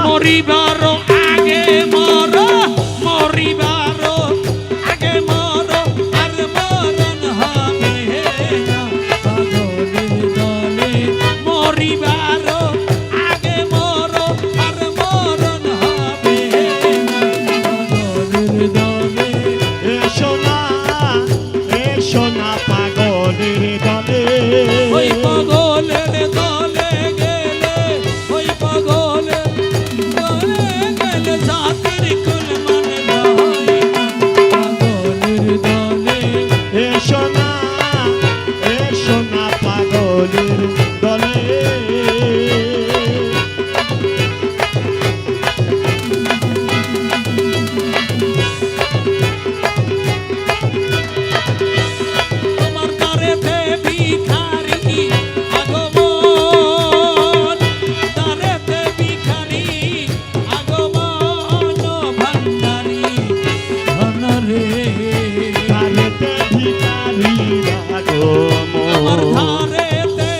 মরিবার আগে মরো মরিবার আগে মরো আর মরণ হবে না পাগলের দলে মরিবার আগে মরো আর মরণ হবে না পাগলের দলে এসো না পাগলের দলে ওই পাগলের দলে গেলে ওই পাগলের দলে গেলে জাতির কুল মানে রয় না পাগলের দলে এসো না পাগলের দলে তোমার দ্বারেতে ভিখারি আগমন দ্বারেতে ভিখারি আগমন ভান্ডারি ধন রে কারেতে ভিখারি আমার আগমন ধারেতে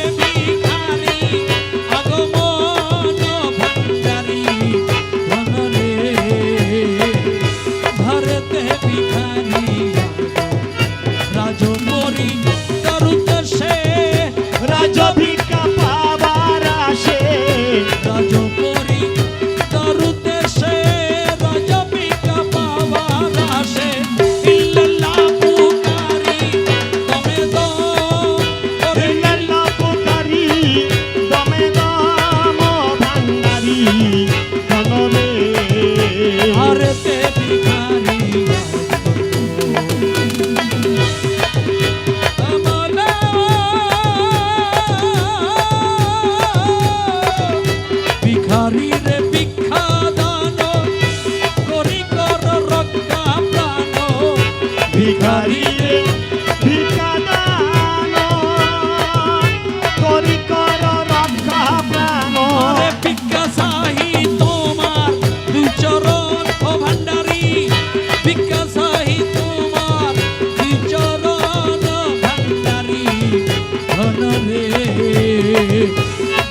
ভিক্ষা চাহি তোমার দুই চরণ ও ভান্ডারি ভিক্ষা চাহি তোমার দুই চরণ ও ভান্ডারি ধনরে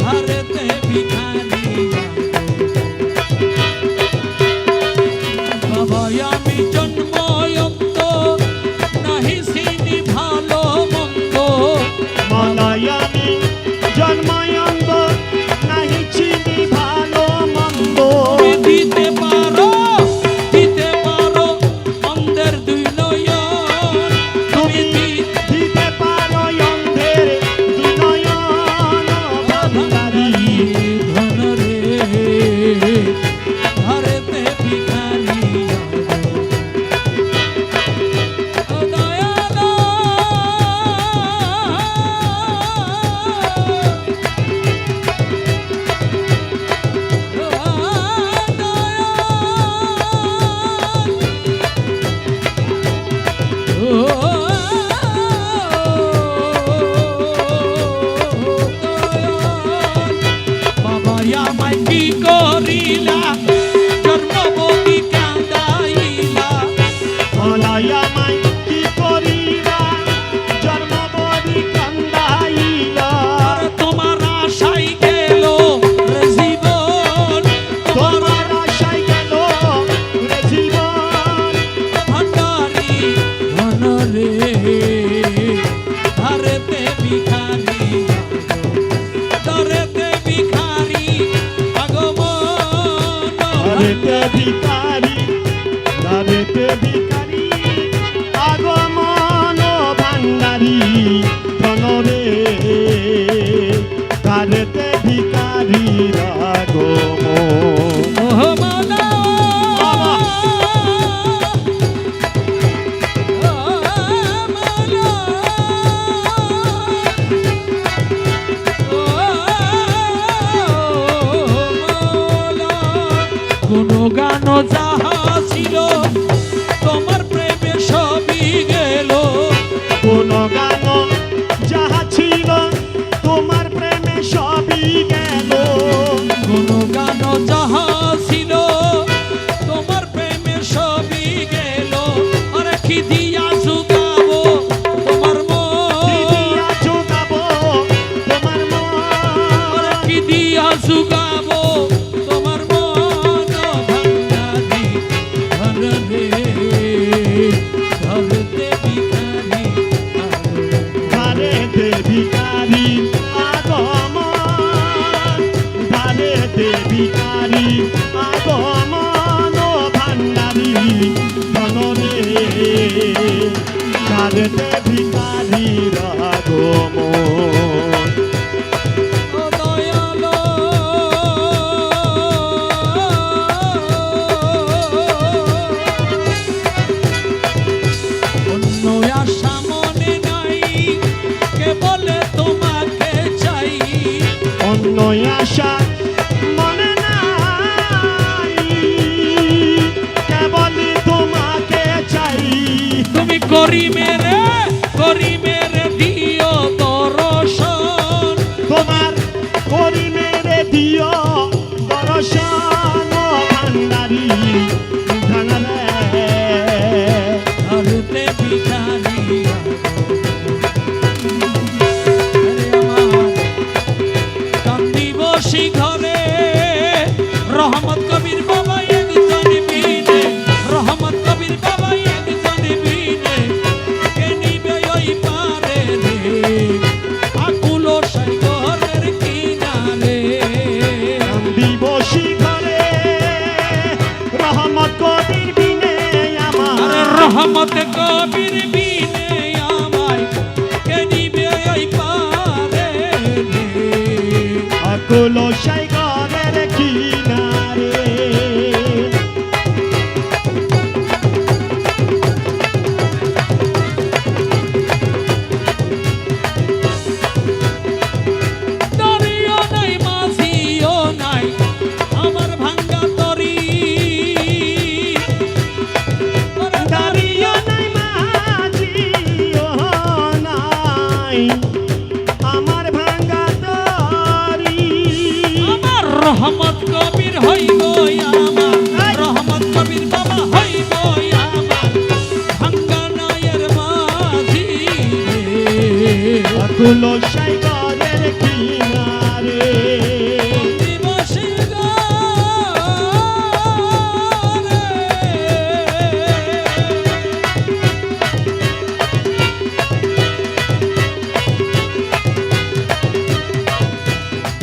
ভারতে ভিখারি বাবা আমি জন্ময়ন্ত নাহি চিনি ভালো মন্দ মালায়ামি জন্মায়ন্ত নাহি চিনি ভালো মন্দ তুমি দিতে পারো অন্ধের দুই নয়ন তুমি দিতে পারো অন্ধের দুই নয়ন ভান্ডারি ধনরে ভারতে ভিখারি ও দয়ালো বাবা আমায় কি করিলা জন্মবতী কান্দাইলা মালায়ামাই কি করিলা জন্মবদি কান্দাইলা আর তোমার আশাই গেল রে জীবন তোমার আশায় গেল রে জীবন ভান্ডারি ধনরে ভারতে ভিখারি দরেতে ভিখারি আগমন দারেতে ভিখারি দারেতে ভিখারি আগমন ভান্ডারি ধনরে দারেতে ভিখারি আগমন ওহ মালা বাবা। কোন গান যাহা ছিল তোমার প্রেমে সবই গেল কোন গান যাহা ছিল তোমার প্রেমে সবই গেল কোন গান যাহা ছিল তোমার প্রেমে সবই গেল আরে কি দিয়া জুগাবো তোমার মন দিদিয়া জোগাবো তোমার আরে মন কি দিয়া জুগাবো তোমার মন ভান্ডারি ধনরে ধরতে ভিখারি দারেতে ভিখারি আগমন দারেতে ভিখারি আগমন ভান্ডারি ধনরে দারেতে ভিখারির আগমন ও দয়ালো অন্য আশা মনে নাই কে বলে তোমাকে চাই অন্য আশা মনে নাই কেবল তোমাকে চাই তুমি করি মেরে দিও দর্শন তোমার করি মেরে দিও দর্শন ভান্ডারি ধনরে ধরতে ভিখারি কান্দি বসি ঘরে রহমত কবির বাবা একজন বিনে রহমত কবির বাবা একজন বিনে কে নিবে ওই পারে রে আকুল সাই ঘরের কিনারে দিবসী ঘরে রহমত কবির বিনে আমার আরে রহমত কবির বিনে আমায় কে নিবে ওই পারে রে আকুল সাই ঘরের কিনারে দরিও নাই মাঝিও নাই আমার ভাঙ্গা তরি দাঁড়িয়ে নাই মাঝিও নাই আমার ভাঙ্গা তরি রহমত কবির হইব আমার রহমত কবির বাবা হইব আমার ভাঙ্গা নায়ের মাঝি আকুল সাগরের কিনারে দিবসে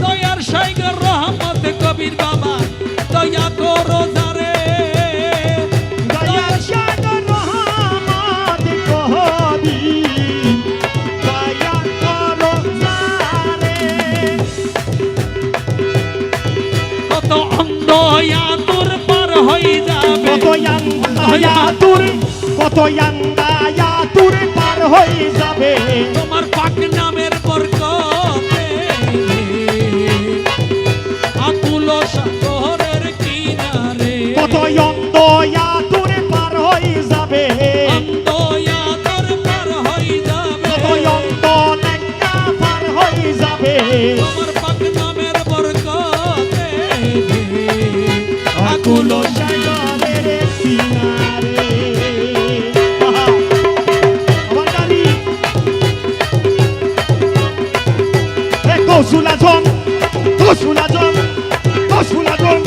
দয়ার সাগর রহমত কবির বাবা দয়া করো যারে দয়ার সাগর রহমত কবি দয়া করো যারে কত অন্ধ আতুর পার হয়ে যাবে কত ইয়াঙ্গায়া তুর পার হয়ে যাবে তোমার পাক নামের বরকতে আকুল সাগরের কিনারে কত অন্ধয়া তুর পার হয়ে যাবে অন্ধ আতুর পার হয়ে যাবে কত অন্ধ নেঙ্গা পার হয়ে যাবে তোমার পাক নামের বরকতে আকুল সাগরের কিনারে আমার জানি কৌশুলাজন কৌশুলাজন কৌশুলাজন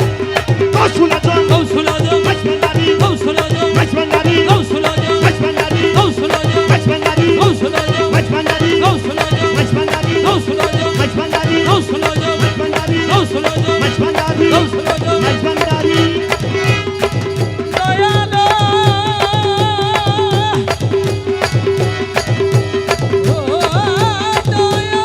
কৌশুলাজন কৌশলাজম মাইজবান্দারি কৌশলাজম মাইজবান্দারি কৌশলাজম মাইজবান্দারি কৌশলাজম মাইজবান্দারি কৌশলাজম মাইজবান্দারি কৌশলাজম মাইজবান্দারি কৌশলাজম মাইজবান্দারি কৌশলাজম মাইজবান্দারি কৌশলাজম মাইজবান্দারি কৌশলাজম মাইজবান্দারি দয়ালো ও দয়া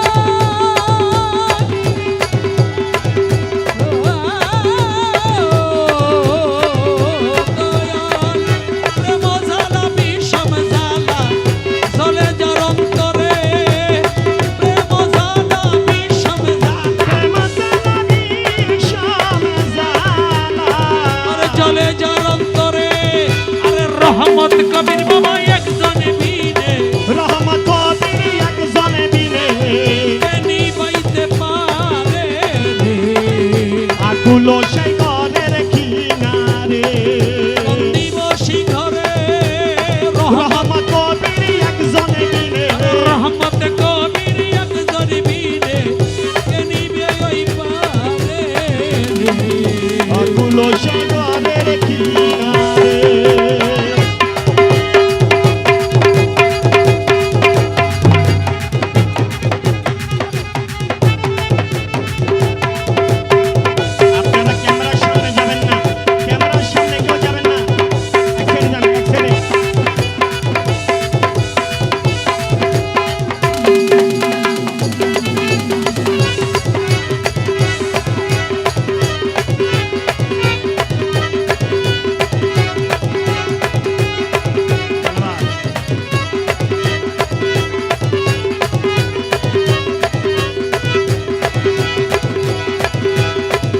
দয়াল প্রেম জ্বালা বিষম জ্বালা চলে যার অন্তরে প্রেম জ্বালা বিষম জ্বালা আরে চলে যার অন্তরে আরে রহমত কবির বাবা একজন বিনে রহমত কবির একজনে বিনে এনি বাইতে পারে আকুল সাগরের কিনারে দিবসী ঘরে রহমত রহমত কবির একজনে বিনে রহমত কবির একজন বিনে এনি বেই পারে আকুল সাগরের কিনারে আপনারা ক্যামেরার সামনে যাবেন না ক্যামেরার সামনে কেউ যাবেন না এক সাইডে যাবেন এক সাইডে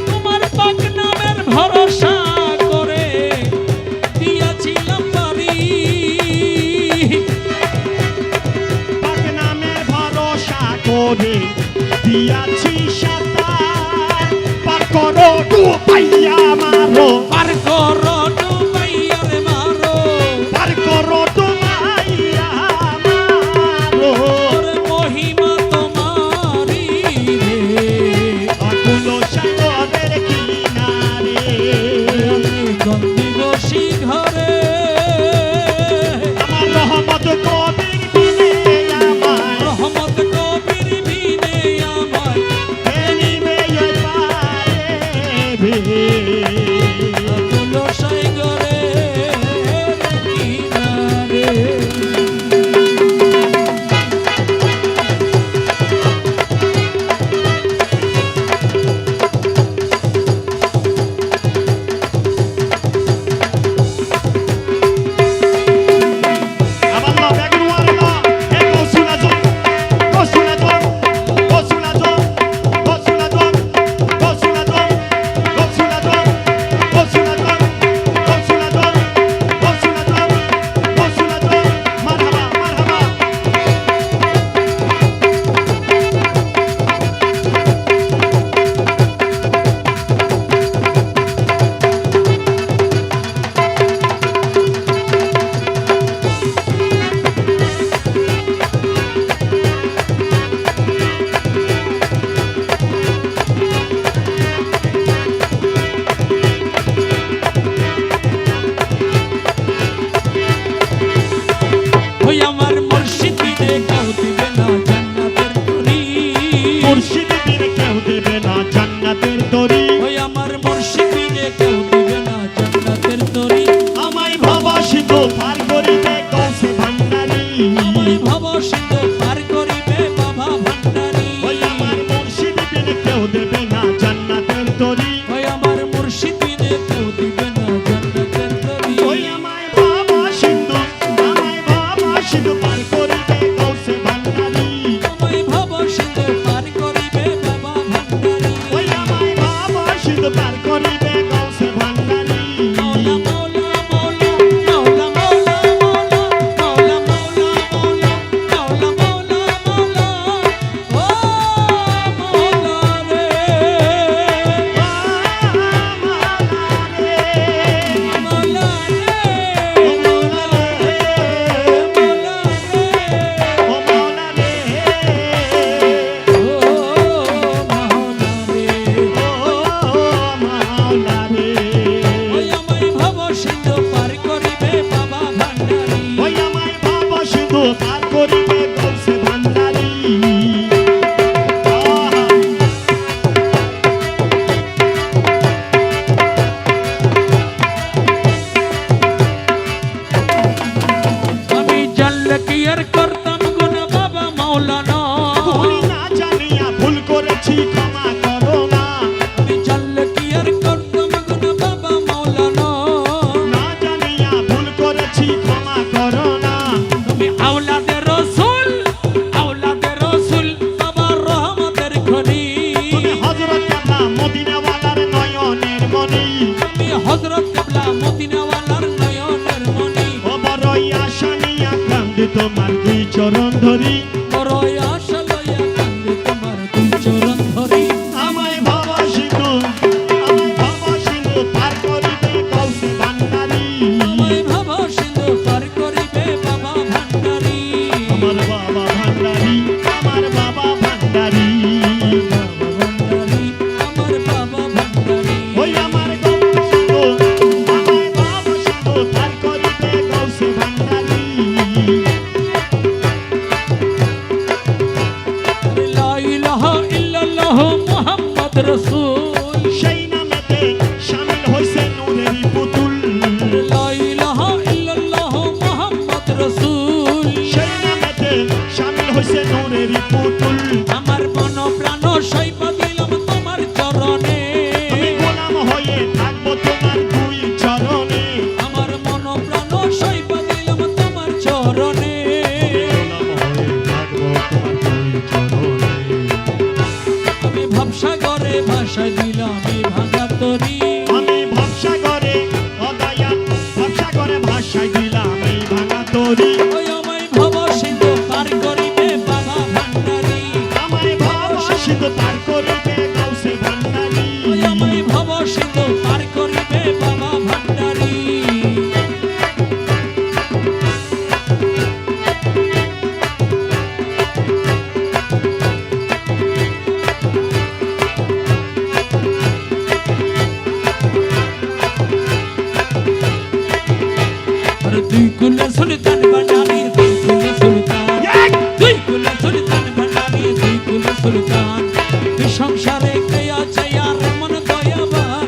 তোমার পাক নামের ভরসা করে দিয়াছিলাম বাড়ি পাক নামের ভরসা করে দিয়াছি সাঁতার পার করো ডুবাইয়া মারো পার করো ডুবাইয়ার মারো পার করো ডুবাইয়া মারো ওর মহিমা তোমারি রে আকুল সাগরের কিনারে দিবসী ঘরে আমার রহমত কবির বিনে আমার রহমত কবির বিনে আমার ফেলিবে পারে ভে আকুল সাগরে কিনারে আবাল্লাহ বেগুন ওয়ারেলা হে কৌশুলাজন কৌশুলাজন কৌশুলাজন কৌশুলাজন কৌশুলাজন কৌশুলাজন বিনে কেউ দেবে না জান্নাতের তরি ওই আমার মুর্শিদ বিনে কেউ দিবে না জান্নাতের তরি আমায় ভব সিন্ধু পার করিবে গৌসে ভান্ডারি আমায় ভব সিন্ধু পার করিবে বাবা ভান্ডারি ওই আমার মুর্শিদ বিনে কেউ দেবে না জান্নাতের তরি ওই আমার মুর্শিদ বিনে কেউ দিবে না জান্নাতের তরি ওই আমায় ভব সিন্ধু পার করিবে গৌসে ভান্ডারি আমায় ভব সিন্ধু পার করিবে বাবা ভান্ডারি ওই আমায় ভব সিন্ধু পার করিবে গৌসে ভান্ডারি মৌলা মৌলা মৌলা মৌলা মৌলা মৌলা মৌলা মৌলা মৌলা মৌলা মৌলা ও মৌলা রে মৌলা রে ওই আমায় ভব সিন্ধু পার করিবে বাবা ভান্ডারি পার করিবে গৌসে ভান্ডারি আমি জানলে কি আর করতাম গুণ বাবা মাওলানা ভুল না জানিয়া ভুল করেছি ক্ষমা করো না আমি জানলে কি আর করতাম গুণ বাবা মাওলানা না জানিয়া ভুল করেছি ক্ষমা করো না তুমি আওলাদে রসুল বাবা রহমতের খনি তুমি হযরত কেবলা মদিনাওয়ালার নয়নের মনি তুমি হযরত কেবলা মদিনাওয়ালার নয়নের মনি ও বড়ই আশা নিয়া কান্দি তোমার দুই চরণ ধরি বড় আশা লইয়া কান্দে তোমার দুই চরণ ধরি আমায় ভব সিন্ধু পার করিবে গৌসে ভান্ডারি আমায় ভব সিন্ধু পার করিবে বাবা ভান্ডারি আমার বাবা ভান্ডারি আমার বাবা ভান্ডারি ভান্ডারি আমার বাবা ভান্ডারি ওই আমার গৌর সিন্ধু আমায় ভব সিন্ধু পার করিবে গৌসে ভান্ডারি লা ইলাহা ইল্লাল্লাহ মুহাম্মদ রাসূল সেই নামেতে শামিল হইছে নূরেরই পুতুল লা ইলাহা ইল্লাল্লাহ মুহাম্মদ রাসূল সেই নামেতে শামিল হইছে নূরেরই পুতুল আমার মন প্রাণ সইপা দিলাম তোমার চরণে আমি গোলাম হয়ে থাকবো তোমার দুই চরণে আমার মন প্রাণ সইপা দিলাম তোমার চরণে আমি ভবসাগরে ভাষা দিলাম এই ভাঙা তরি আমি ভবসাগরে অদয়া ভবসাগরে ভাষায় দিলাম এই ভাঙা তরি ওই আমায় ভব সিন্ধু পার করিবে বাবা ভান্ডারি আমায় ভব সিন্ধু পার করিবে গৌসে ভান্ডারি ওই আমায় ভব সিন্ধু পার করিবে বাবা ভান্ডারি আর দুই কুলে সুলতান বানানি দুই কুলে সুলতান দুই কুলে সুলতান বানানি দুই কুলে সুলতান এই সংসারে কে আছে আর মন দয়াবান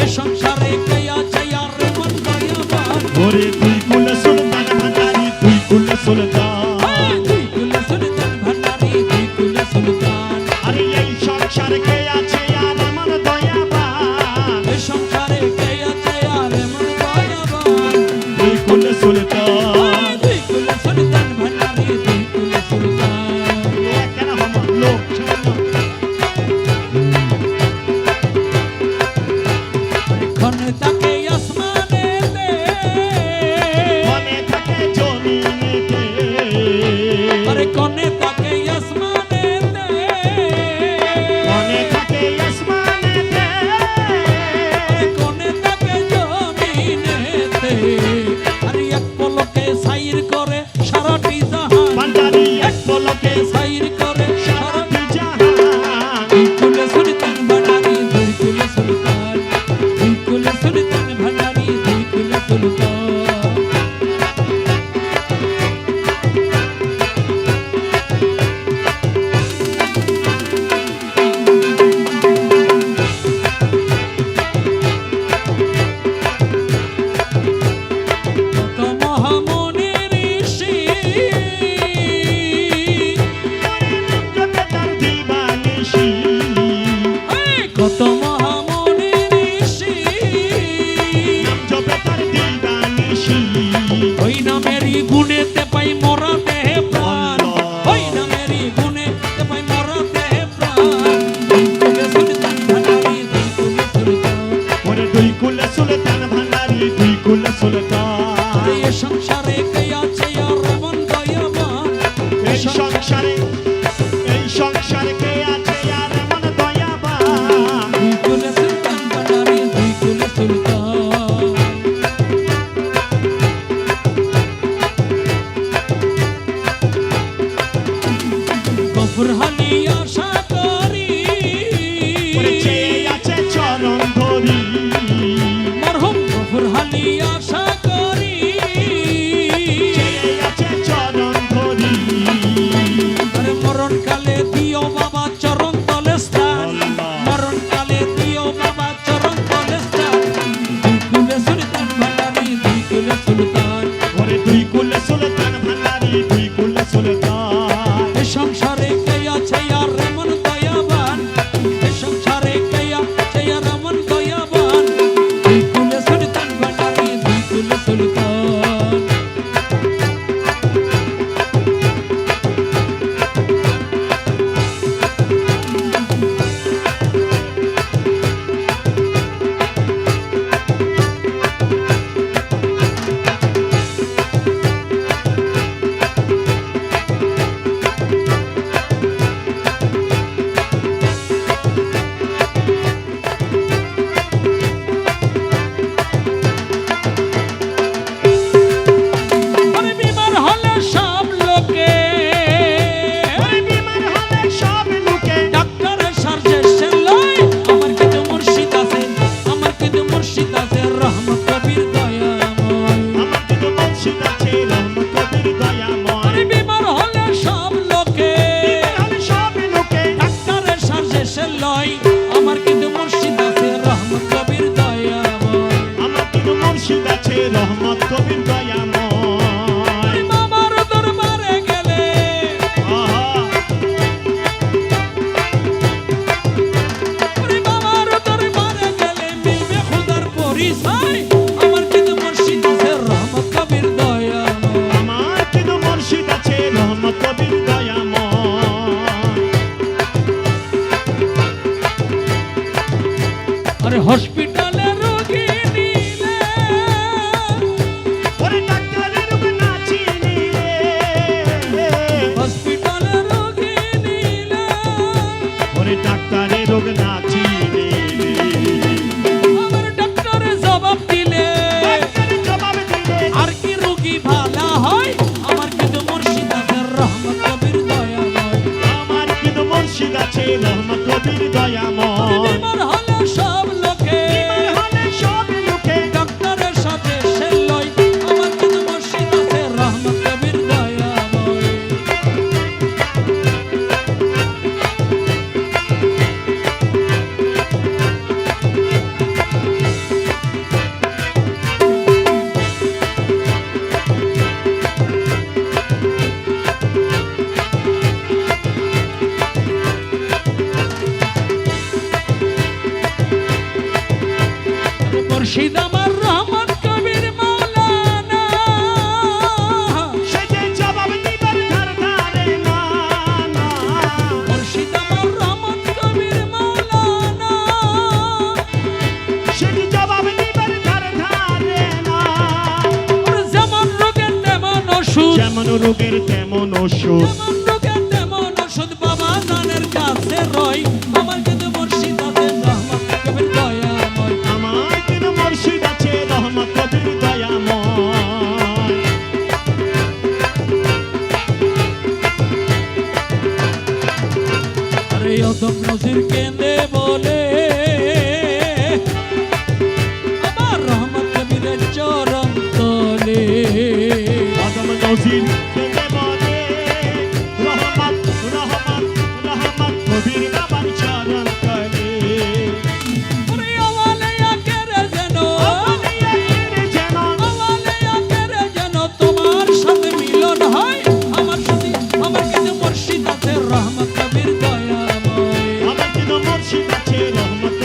এই সংসারে কে আছে আর মন দয়াবান ওরে দুই কুলে সুলতান ভান্ডারি দুই কুলে সুলতান দুই কুলে সুলতান বানানি দুই কুলে সুলতান আরে এই সংসার কে আছে আর আমার দয়াবান এই সংসারে কে আছে আর মন দয়াবান দুই কুলে সুলতান দুই কুলে সুলতান বানানি দুই কুলে সুলতান কেন আমার লোক ক্ষণ তাকে আসমানেতে মনে থাকে জমিনেতে আরে কনে তাকে আসমানেতে মনে কত মহামনি ঋষি নাম জপে তার দিবানিশি ওই নামেরই গুণেতে পাই মরা দেহে প্রাণ ওই নামেরই গুণেতে পাই মরা দেহে প্রাণ কুলে সুলতান ভান্ডারি কুলে সুলতান ওরে দুই কুলে সুলতান ভান্ডারি দুই কুলে সুলতান এই সংসারে কে আছে আর মন দয়াবান এই সংসারে কে আছে আর মন দয়াবান দুই কুলে সুলতান ভান্ডারি দুই কুলে সুলতান গফুর হালি আশা করি ওরে চেয়ে আছে চরণ ধরি মরহুম গফুর হালি আশা করি চেয়ে আছে চরণ ধরি আরে মরণ কালে দিও বাবা চরণ তলে স্থান মরণ কালে দিও বাবা চরণ তলে স্থান দুই কুলে সুলতান ভান্ডারি দুই কুলে সুলতান ওরে দুই কুলে সুলতান ভান্ডারি দুই কুলে সুলতান এ সংসারে কে আছে আর মন দয়াবান এ সংসারে কে আছে আর মন দয়াবান দুই কুলে সুলতান ভান্ডারি দুই কুলে সুলতান আরে বিমার হলে সব লোকে ওরে বিমান হলে সব লোকে ডাক্তারের সার্জেশন লয় আমার কিন্তু মুর্শিদ আছে আমার কিন্তু মুর্শিদ আছে রহমত কবির দয়াময় আমার কিন্তু মুর্শিদ আছে রহমত কবির দয়াময় আরে বিমার হলে সব লোকে বিমান হলে সব লোকে ডাক্তারের সার্জেশন লয় আমার কিন্তু মুর্শিদ আছে রহমত কবির দয়াময় আমার কিন্তু মুর্শিদ আছে রহমত কবির দয়াময় আরে বাবার দরবারে গেলে আহা আরে বাবার দরবারে গেলে মিলবে খোদার পরিচয় আমার কিন্তু মুর্শিদ আছে রহমত কবির দয়াময় আমার কিন্তু মুর্শিদ আছে রহমত কবির দয়াময় আরে হসপিটালে রোগী নিলে ওরে ডাক্তারের রূপ না চিনিলে হসপিটালে রোগী নিলে ওরে ডাক্তারের রোগ না চিনিলে আমার ডাক্তারে জবাব দিলে ডাক্তারের জবাব দিলে আর কি রোগী ভালো হয় আমার কিন্তু মুর্শিদ আছে রহমত কবির দয়াময় আমার কিন্তু মুর্শিদ আছে রহমত কবির দয়াময় বিমার হলে সব লোকে বিমান হলে সব লোকে ডাক্তারের সাথে সে লয় আমার কিন্তু মুর্শিদ আছে রহমত কবির দয়াময় মুর্শিদ আমার রহমত কবির মাওলানা সে যে জবাব দিবার ধার ধারে না না মুর্শিদ আমার রহমত কবির মাওলানা সে যে জবাব দিবার ধার ধারে না ওর যেমন রোগের তেমন ওষুধ যেমন রোগের তেমন ওষুধ যেমন রোগের তেমন ওষুধ বাবা জানের কাছে রয় আমার কিন্তু মুর্শিদ আছে রহমত কবির দয়াময় আমার কিন্তু মুর্শিদ আছে রহমত কবির দয়াময় আরে অদম নজির কেঁদে বলে আমার রহমত কবিরের চরণ তলে আদম নজির কেঁদে বলে রহমত রহমত রহমত কবির বাবার চরণ তলে ওরে আওয়ালিয়া কেরে যেন আওয়ালিয়া কেরে যেন আওয়ালিয়া কেরে যেন তোমার সাথে মিলন হয় আমার সাথে আমার কিন্তু মুর্শিদ আছে রহমত কবির দয়াময় আমার কিন্তু মুর্শিদ আছে রহমত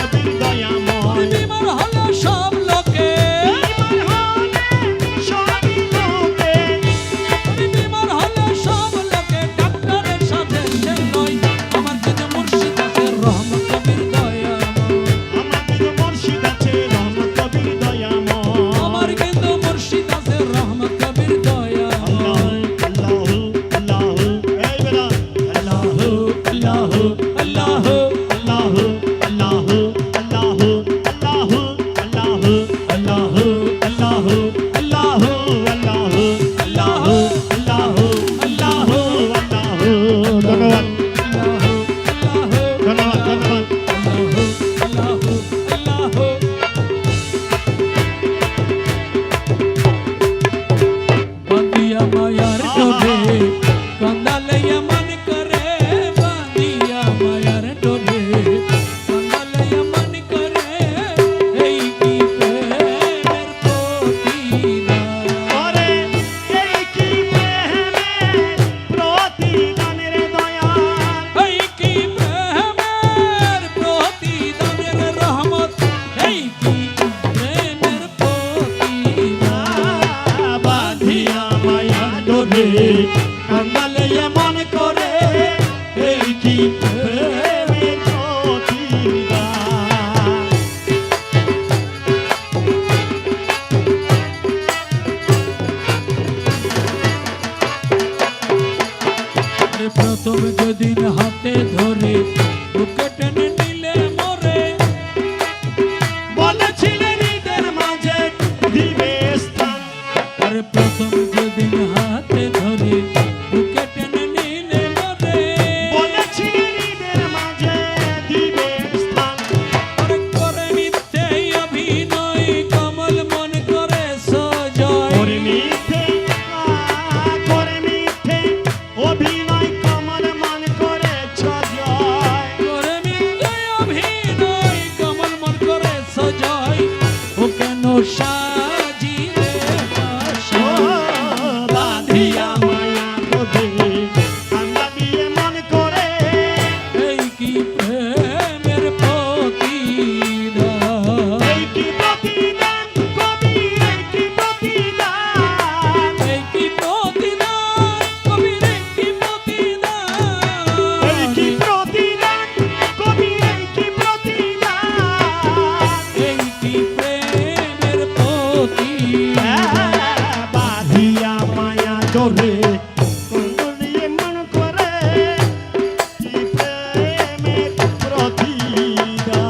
এমন করে এই কি প্রেমের প্রতিদান ওরে এই কি প্রেমের প্রতিদান রে দয়াল এই কি প্রেমের প্রতিদানের রহমত এই কি প্রেমের প্রতিদান বাঁধিয়া মায়া ডোরে কান্দালে এমন করে এই কি প্রেমের প্রতিদান আরে প্রথম যেদিন হাতে ধরে বুকে টেনে নিলে মরে বলেছিলে হৃদের মাঝে দিবে স্থান আরে প্রথম যেদিন হাতে ধরে বুকে টেনে নিলে মরে বলেছিলে হৃদের মাঝে দিবে স্থান আরে করে মিথ্যে অভিনয় কমল মন করে সজয় করে মিথ্যে অভিনয় কমল মন করেছ জয় করে মিথ্যে অভিনয় কমল মন করে সজয় ও কেন সাজিলে ও বাঁধিয়া মায়া ডোরে কান্দা দিয়ে মন করে এই কি প্রেমের প্রতিদান এই কি প্রতিদান কবি এই কি প্রতিদান এই কি প্রতিদান কবির এই কি প্রতিদান এই কি প্রতিদান কবি এই কি প্রতিদান এই কি প্রেমের প্রতিদান বাঁধিয়া মায়া ডোরে কান্দা দিয়ে মন করে কি প্রেমের প্রতিদান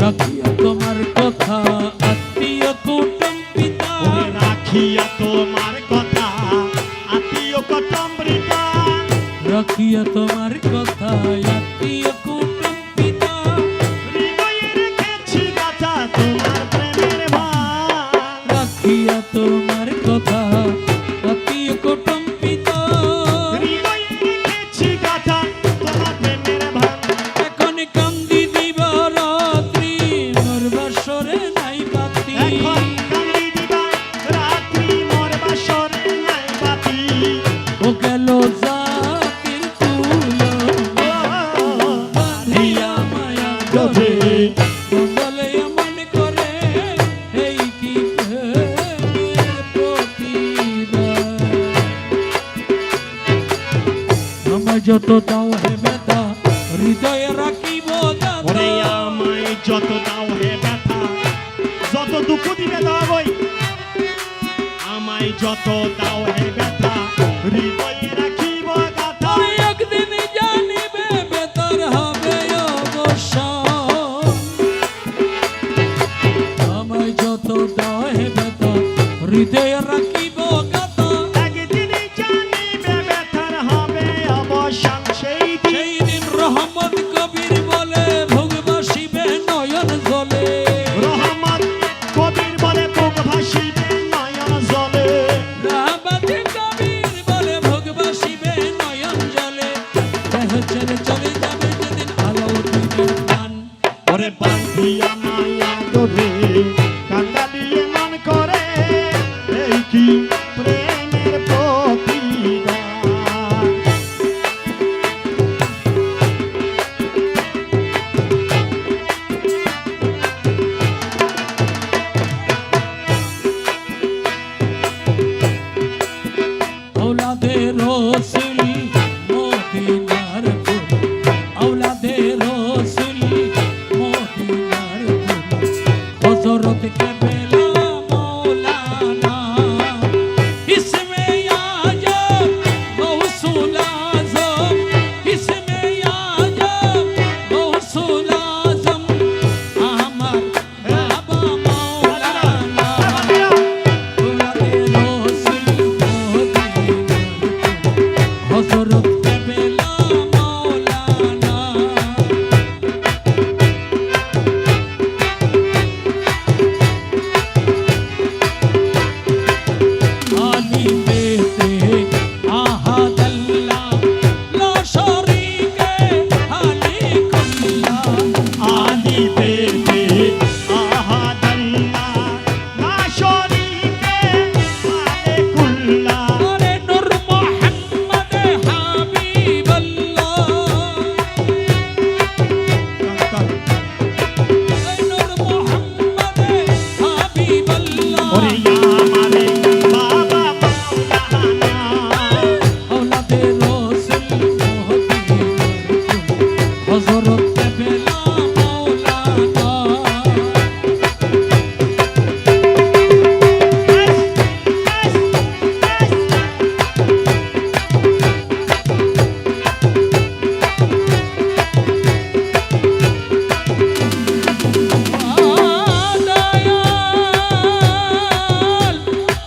রাখিয়া তোমার কথা আত্মীয় কুটুম পিতা ওরে রাখিয়া তোমার কথা আত্মীয় কটমৃতা রাখিয়া তোমার কথা আত্মীয় কুটুম পিতা হৃদয়ে রেখেছি গাথা তোমার প্রেমের ভান রাখিয়া তোমার কথা আত্মীয় কুটুম পিতা হৃদয়ে রেখেছি গাথা তোমার প্রেমের ভান এখন কান্দি দিবারাত্রি মোর বাসরে নাই বাতি এখন কান্দি দিবা রাত্রি মোর বাসরে নাই বাতি ও গেল জাতির কুলো বাঁধিয়া মায়া ডোরে বন্দলে এমন করে এই কি প্রেমের প্রতিদান আমায় যত দাও হে ব্যথা হৃদয়ে রাখিব ওরে গাথা আমায় যত দাও হে ব্যথা যত দুঃখ দিবে দাওই আমায় যত দাও হে ব্যথা হৃদয়ে রাখিব গাথা আমি একদিন জানিবে বেতার হবে অবসান আমায় যত দাও হে ব্যথা হৃদয়ে রাখিব গাথা একদিন জানিবে ব্যথার হবে অবসান সেই দিন সেই দিন রহমত কবির বলে ভোগবাসিবে নয়ন জলে রহমত কবির বলে বুক ভাসিবে নয়ন জলে রাহমত কবির বলে ভোগবাসিবে নয়ন জলে দেহ ছেড়ে চলে যাবে যেদিন আলো দিবে প্রাণ ওরে বাঁধিয়া মায়া ডোরে কান্দা দিয়ে মন করে এই কি ওরে আমারে বাবা মাওলানা औलादे रसूल मोहब्बत हज़रत बेला मौलाना দয়াল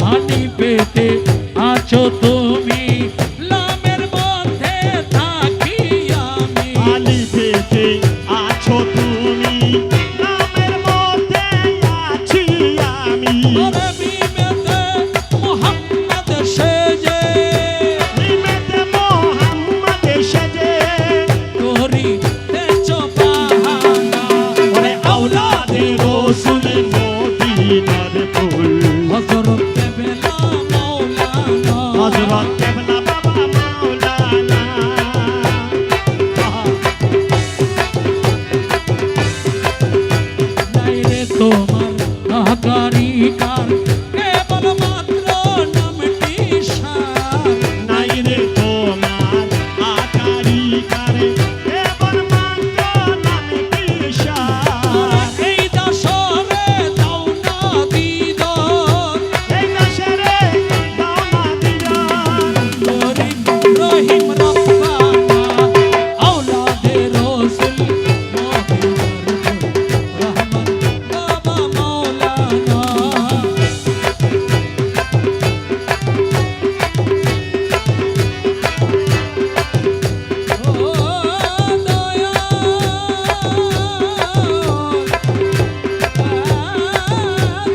পানি পেতে আছো তুমি লামের মধ্যে থাকি আমি আলি পেতে আছো তুমি নামের মধ্যে আছি আমি ওরে বিমেতে মুহাম্মদ সেজে নিমেতে মোহাম্মদ সেজে করি তেছো বাহানা ওরে আওলাদে রসুল মদিনার ফুল হযরত বেলা মৌলানা হযরত কেবলা বাবা মাওলানা নাইরে তোমার কারিকার কেবল মাত্র নামটি সার নাই রে তোমার আকারি কারে কেবল মাত্র নামে কিশার এই দাসরে দাও না দিদর এই দেশেরে দাও না দিদার করিম রহিম রব্বানা আওলাদে রসুল মদিনার রহমান বাবা মাওলানা ও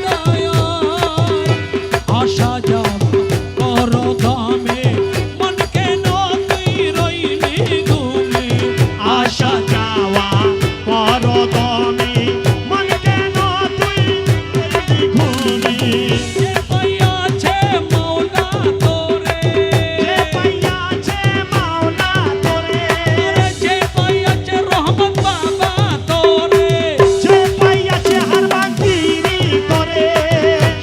দয়াল আশা যাব কর দামে মন কেন তুই রইলি ঘুমে আশা যাওয়া পর দমে মন কেন তুই এলি ঘুমি যে পাইয়াছে মৌলা তোরে যে পাইয়াছে মাওলা তোরে যে পাইয়াছে রহমত বাবা তোরে যে পাইয়াছে হারবাঙ্গিরি তোরে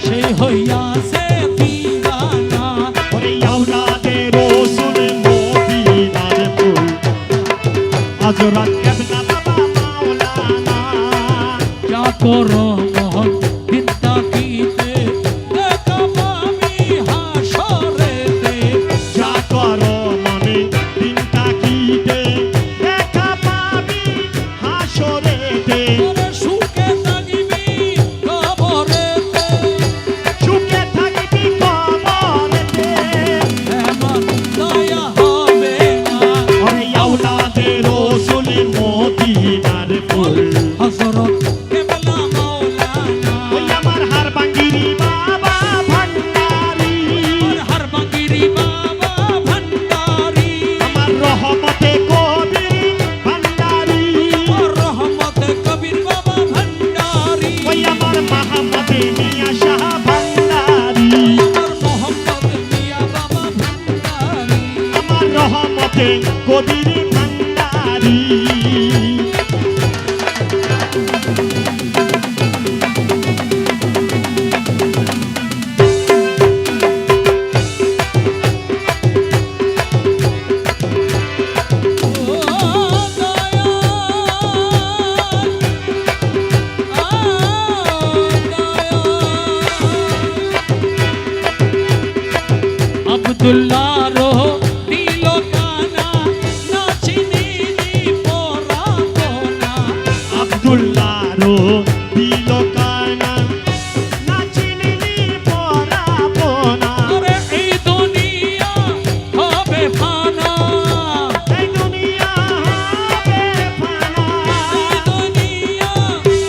সে হইয়াছে দিওয়ানা ওরে আওলাদে রসুল মদিনার ফুল হযরত কেবলা বাবা মাওলানা যা করো মোহন বিদ্যা গীতে দেখা পাবি হাসরেতে যা করো মনে দিন তাকিতে দেখা পাবি হাসরেতে তোরে সুখে থাকিবি কবরেতে সুখে থাকবি কবরেতে এমন দয়া হবে না ওরে আওলাদে রসুল মদিনার ফুল হযরত কেবলা মাওলানা ওই আমার হারবাঙ্গিরি বাবা ভান্ডারি হর বাগিরি বাবা ভান্ডারি আমার রহমতে কবির ভান্ডারি রহমত কবির বাবা ভান্ডারি ওই আমার মাহমদে মিয়া শাহ ভান্ডারি আমার মোহাম্মদ মিয়া বাবা ভান্ডারি আমার রহমতে কবির ভান্ডারি আব্দুল্লাহ রো দিল কানা নাচিনি পরা কোনা আব্দুল্লাহ রো দিল কানা নাচিনি পরা পোনা আরে এই দুনিয়া হবে ফানা এই দুনিয়া হবে ফানা এই দুনিয়া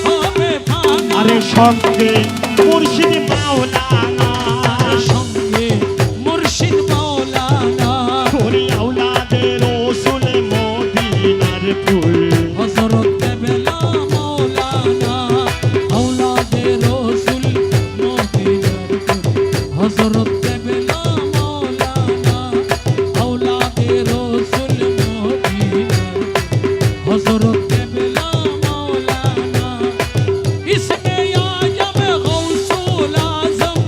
হবে ফানা আরে সঙ্গে মুর্শিদ মাওলানা সঙ্গে মুর্শিদ মাওলানা তোরে আওলাদে রসুল মদিনার ফুল হযরত বেলা মাওলানা আওলাদে রাসূল মদিনার হযরত বেলা মাওলানা আওলাদে রাসূল মদিনার হযরত বেলা মাওলানা ইসমে আজম গৌসুল আজম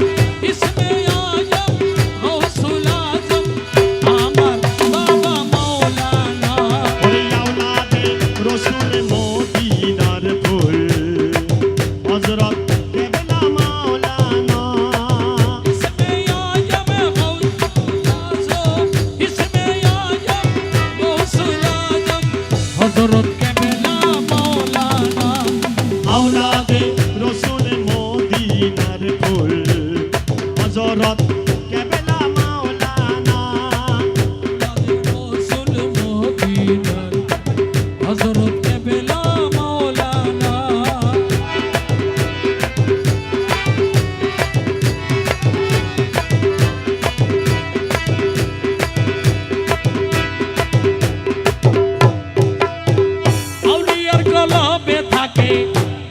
হযরত কেবলা মাওলানা আওলাদে রসুল মদিনার ফুল হযরত কেবলা মাওলানা রাসূল মদিনার হযরত কেবলা মাওলানা আউলিয়ার কলবে থাকে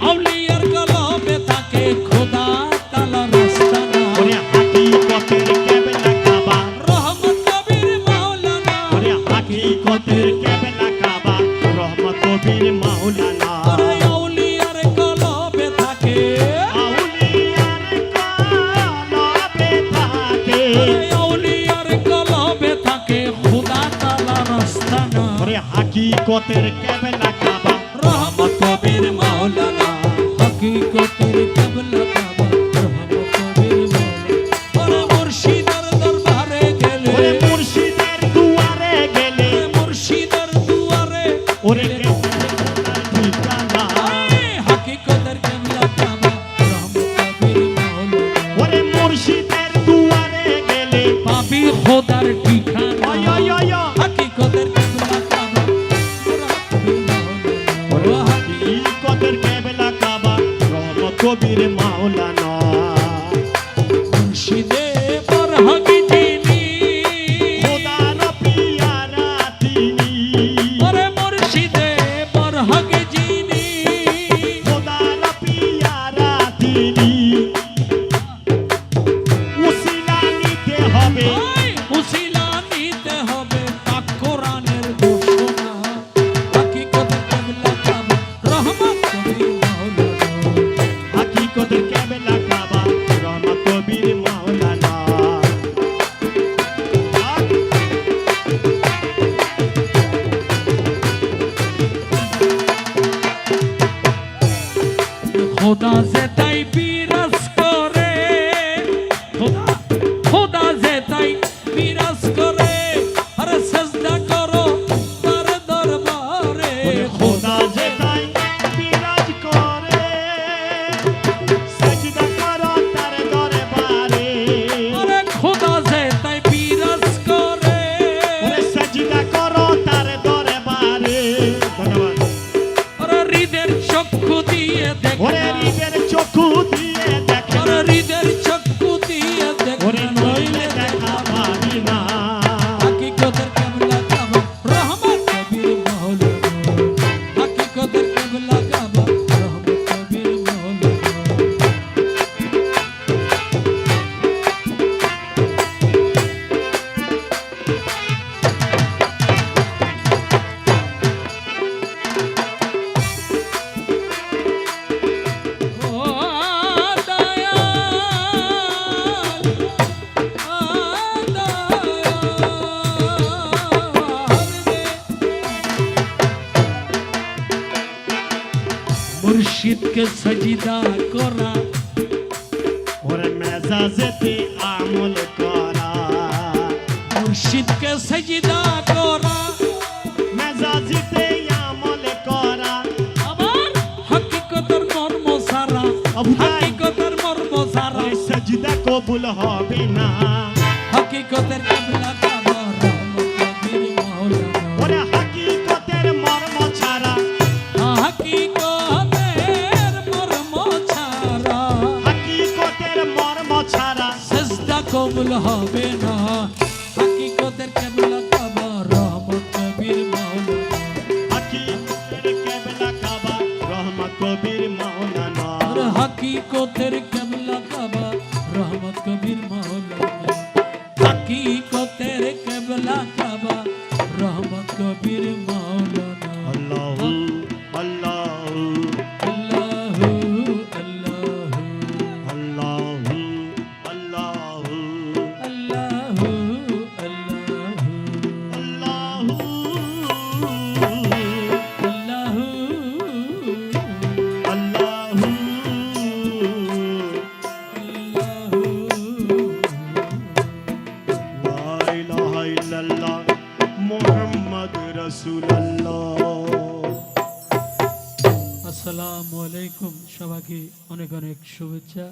আউলিয়ার কলবে থাকে খোদা তাআলা রাস্তানা ওরে হাকিকতের কেবলা কাবা রহমত কবির মাওলানা ওরে হাকিকতের কেবলা কাবা রহমত কবির মাওলানা আরে আউলিয়ার কলবে থাকে আউলিয়ার কলবে থাকে আরে আউলিয়ার কলবে থাকে খোদা তাআলা রাস্তানা ওরে হাকিকতের কেবলা কাবা রহমত কবির মাওলানা হকিকতের কেবলা কাবা রহমত কবির মাওলানা ওরে মুর্শিদের দরবারে গেলে ওরে মুর্শিদের দুয়ারে গেলে ওরে মুর্শিদের দুয়ারে ওরে গেলে ঠিকানা হকিকতের কেবলা কাবা রহমত কবির মাওলানা ওরে মুর্শিদের দুয়ারে গেলে পাবি খোদার ঠিকানা ওয় ওয় ওয় হকিকতের কেবলা কাবা রহমত কবির মাওলানা ওরে হাকিকতের কেবলা কাবা রহমত কবির মাওলানা মুর্শিদে বরহকি যিনি খোদার পিয়ারা তিনি ওরে মুর্শিদে বরহকি যিনি খোদার পিয়ারা তিনি উসিলা নিতে হবে ওই উসিলা নিতে হবে পাক কোরআনের ঘোষণা হকিকতের কেবলা কাবা রহমত কবির মাওলানা হাকিকতের কেবলা কাবা রহমত কবির মাওলানা খোদা যে তাই বিরাজ করে খোদা খোদা যে তাই বিরাজ করে আরে সাজদা করো তার দরবারে ওরে খোদা যে তাই বিরাজ করে সাজদা করো তার দরবারে আরে খোদা যে তাই বিরাজ করে ওরে সাজদা করো তার দরবারে ধন্যবাদ আরে হৃদের চক্ষু দিয়ে ওরে দেখে হৃদের চক্ষু দিয়ে দেখে আরে হৃদের চক্ষু দিয়ে ওরে দেখে নইলে দেখা পাবি না হকিকতের কেবলা কাবা রহমত কবির মাওলানা হকিকতের কেবলা কাবা রহমত কবির মাওলানা ও দয়াল মুর্শিদকে সজিদা করা ওরে মেজাজেতে আমল করা মুর্শিদকে সজিদা করা মেজাজেতে আমল করা আবার হকিকতের মর্ম সারা আবু তাই। হকিকতের মর্ম সারা ওরে সজদা কবুল হবে না হকিকতের কেবলা কাবা রহমত কবির মাওলানা ওরে হাকিকতের মর্ম ছাড়া হকিকতের মর্ম ছাড়া হাকিকতের মর্ম ছাড়া সেজদা কবুল হবে না হকিকতের কেবলা কাবা রহমত কবির মাওলানা হাকিকতের কেবলা কাবা রহমত কবির মাওলানা আর হকিকতের কেবলা কাবা রহমত কবির মাওলানা হকিকতের কেবলা কাবা রহমত কবির মাওলানা আল্লাহু আল্লাহু আল্লাহু আল্লাহু আল্লাহু আল্লাহু আল্লাহু ইল্লাল্লাহ মুহাম্মদ রাসূলুল্লাহ আসসালামু আলাইকুম, সবাইকে অনেক অনেক শুভেচ্ছা।